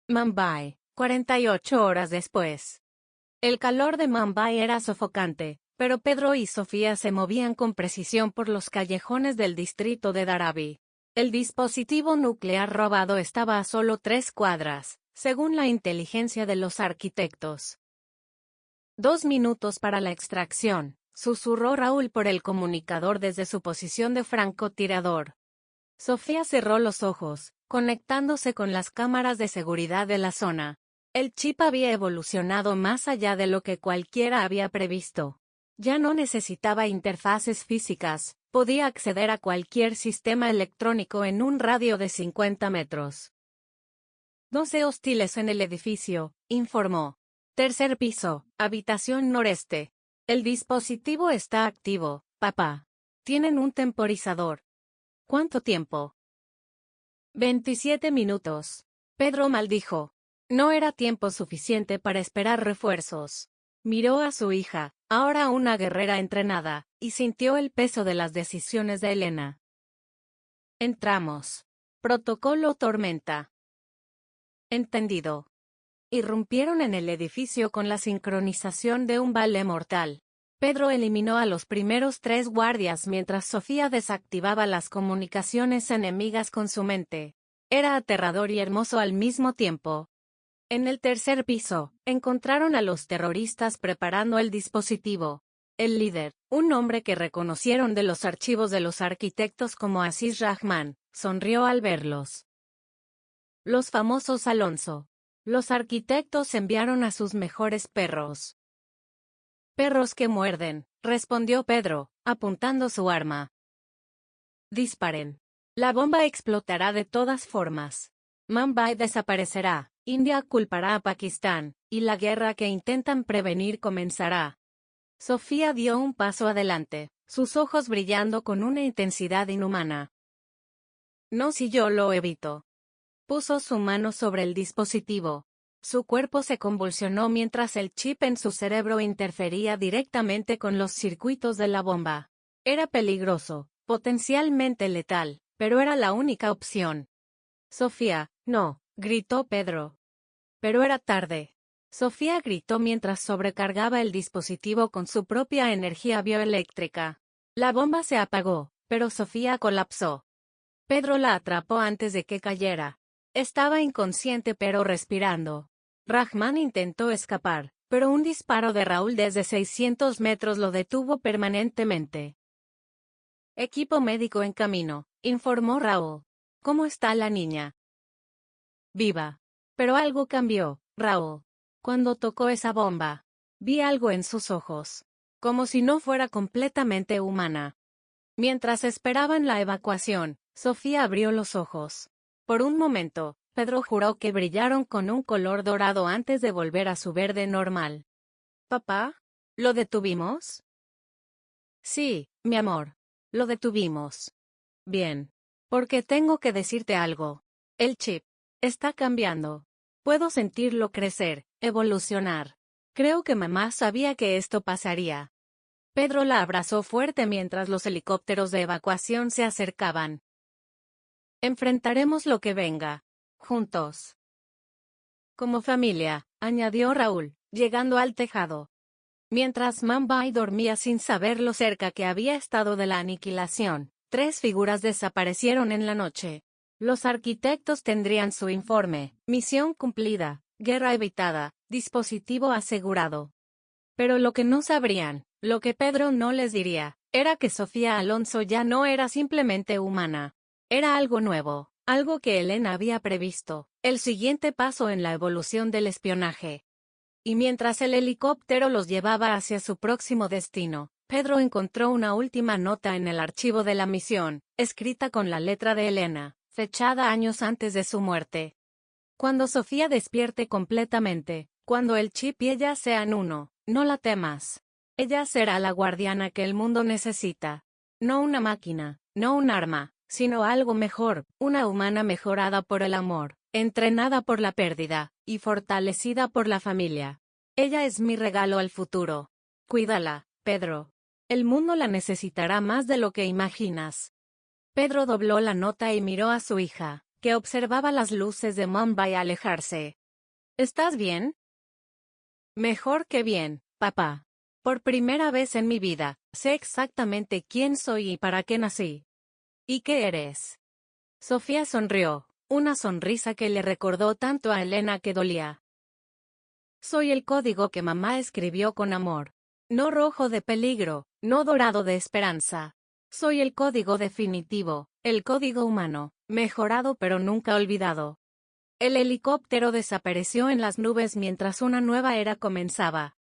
[SPEAKER 1] Mumbai, 48 horas después. El calor de Mumbai era sofocante, pero Pedro y Sofía se movían con precisión por los callejones del distrito de Dharavi. El dispositivo nuclear robado estaba a solo 3 cuadras, según la inteligencia de los arquitectos. 2 minutos para la extracción, susurró Raúl por el comunicador desde su posición de francotirador. Sofía cerró los ojos, conectándose con las cámaras de seguridad de la zona. El chip había evolucionado más allá de lo que cualquiera había previsto. Ya no necesitaba interfaces físicas, podía acceder a cualquier sistema electrónico en un radio de 50 metros. No sé hostiles en el edificio, informó. Tercer piso, habitación noreste. El dispositivo está activo, papá. Tienen un temporizador. ¿Cuánto tiempo? 27 minutos. Pedro maldijo. No era tiempo suficiente para esperar refuerzos. Miró a su hija, ahora una guerrera entrenada, y sintió el peso de las decisiones de Elena. Entramos. Protocolo tormenta. Entendido. Irrumpieron en el edificio con la sincronización de un ballet mortal. Pedro eliminó a los primeros 3 guardias mientras Sofía desactivaba las comunicaciones enemigas con su mente. Era aterrador y hermoso al mismo tiempo. En el tercer piso, encontraron a los terroristas preparando el dispositivo. El líder, un hombre que reconocieron de los archivos de los arquitectos como Aziz Rahman, sonrió al verlos. Los famosos Alonso. Los arquitectos enviaron a sus mejores perros. Perros que muerden, respondió Pedro, apuntando su arma. Disparen. La bomba explotará de todas formas. Mumbai desaparecerá, India culpará a Pakistán, y la guerra que intentan prevenir comenzará. Sofía dio un paso adelante, sus ojos brillando con una intensidad inhumana. No si yo lo evito. Puso su mano sobre el dispositivo. Su cuerpo se convulsionó mientras el chip en su cerebro interfería directamente con los circuitos de la bomba. Era peligroso, potencialmente letal, pero era la única opción. Sofía, no, gritó Pedro. Pero era tarde. Sofía gritó mientras sobrecargaba el dispositivo con su propia energía bioeléctrica. La bomba se apagó, pero Sofía colapsó. Pedro la atrapó antes de que cayera. Estaba inconsciente pero respirando. Rahman intentó escapar, pero un disparo de Raúl desde 600 metros lo detuvo permanentemente. Equipo médico en camino, informó Raúl. ¿Cómo está la niña? Viva. Pero algo cambió, Raúl. Cuando tocó esa bomba, vi algo en sus ojos. Como si no fuera completamente humana. Mientras esperaban la evacuación, Sofía abrió los ojos. Por un momento, Pedro juró que brillaron con un color dorado antes de volver a su verde normal. ¿Papá? ¿Lo detuvimos? Sí, mi amor. Lo detuvimos. Bien. Porque tengo que decirte algo. El chip está cambiando. Puedo sentirlo crecer, evolucionar. Creo que mamá sabía que esto pasaría. Pedro la abrazó fuerte mientras los helicópteros de evacuación se acercaban. Enfrentaremos lo que venga. Juntos. Como familia, añadió Raúl, llegando al tejado. Mientras Mumbai dormía sin saber lo cerca que había estado de la aniquilación, 3 figuras desaparecieron en la noche. Los arquitectos tendrían su informe, misión cumplida, guerra evitada, dispositivo asegurado. Pero lo que no sabrían, lo que Pedro no les diría, era que Sofía Alonso ya no era simplemente humana. Era algo nuevo, algo que Elena había previsto, el siguiente paso en la evolución del espionaje. Y mientras el helicóptero los llevaba hacia su próximo destino, Pedro encontró una última nota en el archivo de la misión, escrita con la letra de Elena, fechada años antes de su muerte. Cuando Sofía despierte completamente, cuando el chip y ella sean uno, no la temas. Ella será la guardiana que el mundo necesita. No una máquina, no un arma, sino algo mejor, una humana mejorada por el amor, entrenada por la pérdida, y fortalecida por la familia. Ella es mi regalo al futuro. Cuídala, Pedro. El mundo la necesitará más de lo que imaginas. Pedro dobló la nota y miró a su hija, que observaba las luces de Mumbai alejarse. ¿Estás bien? Mejor que bien, papá. Por primera vez en mi vida, sé exactamente quién soy y para qué nací. ¿Y qué eres? Sofía sonrió, una sonrisa que le recordó tanto a Elena que dolía. Soy el código que mamá escribió con amor. No rojo de peligro, no dorado de esperanza. Soy el código definitivo, el código humano, mejorado pero nunca olvidado. El helicóptero desapareció en las nubes mientras una nueva era comenzaba.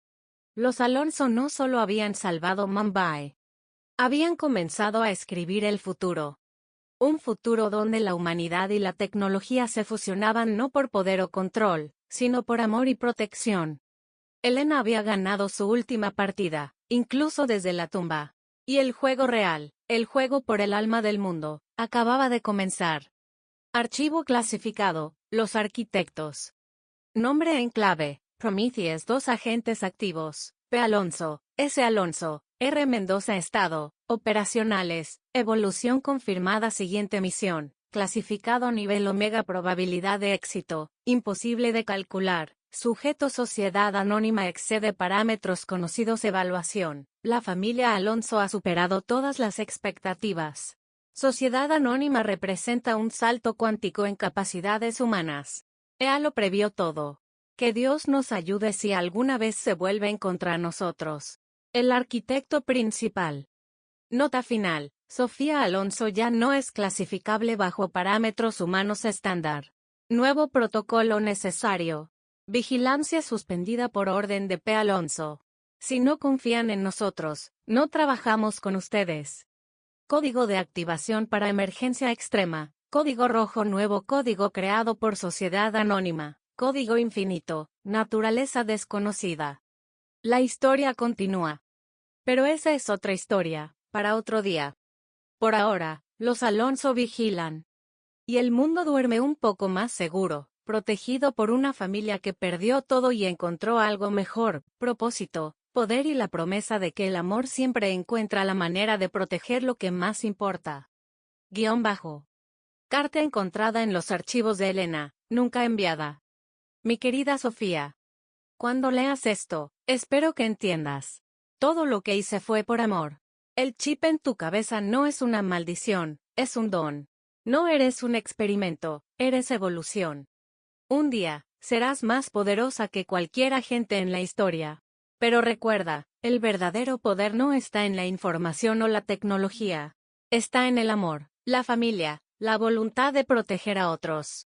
[SPEAKER 1] Los Alonso no solo habían salvado Mumbai. Habían comenzado a escribir el futuro. Un futuro donde la humanidad y la tecnología se fusionaban no por poder o control, sino por amor y protección. Elena había ganado su última partida, incluso desde la tumba. Y el juego real, el juego por el alma del mundo, acababa de comenzar. Archivo clasificado, los arquitectos. Nombre en clave, Prometheus. 2 agentes activos, P. Alonso, S. Alonso, R. Mendoza. Estado, operacionales, evolución confirmada. Siguiente misión, clasificado nivel Omega. Probabilidad de éxito, imposible de calcular. Sujeto sociedad anónima. Excede parámetros conocidos. Evaluación, la familia Alonso ha superado todas las expectativas. Sociedad anónima representa un salto cuántico en capacidades humanas. EA lo previó todo. Que Dios nos ayude si alguna vez se vuelven contra nosotros. El arquitecto principal. Nota final. Sofía Alonso ya no es clasificable bajo parámetros humanos estándar. Nuevo protocolo necesario. Vigilancia suspendida por orden de P. Alonso. Si no confían en nosotros, no trabajamos con ustedes. Código de activación para emergencia extrema. Código rojo. Nuevo código creado por Sociedad Anónima. Código infinito. Naturaleza desconocida. La historia continúa. Pero esa es otra historia, para otro día. Por ahora, los Alonso vigilan. Y el mundo duerme un poco más seguro, protegido por una familia que perdió todo y encontró algo mejor: propósito, poder y la promesa de que el amor siempre encuentra la manera de proteger lo que más importa. Guión bajo. Carta encontrada en los archivos de Elena, nunca enviada. Mi querida Sofía. Cuando leas esto, espero que entiendas. Todo lo que hice fue por amor. El chip en tu cabeza no es una maldición, es un don. No eres un experimento, eres evolución. Un día, serás más poderosa que cualquier agente en la historia. Pero recuerda, el verdadero poder no está en la información o la tecnología. Está en el amor, la familia, la voluntad de proteger a otros.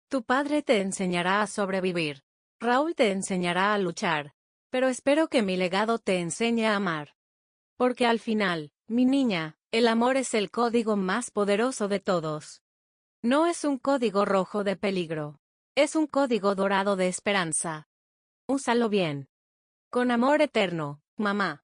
[SPEAKER 1] Tu padre te enseñará a sobrevivir. Raúl te enseñará a luchar. Pero espero que mi legado te enseñe a amar. Porque al final, mi niña, el amor es el código más poderoso de todos. No es un código rojo de peligro. Es un código dorado de esperanza. Úsalo bien. Con amor eterno, mamá.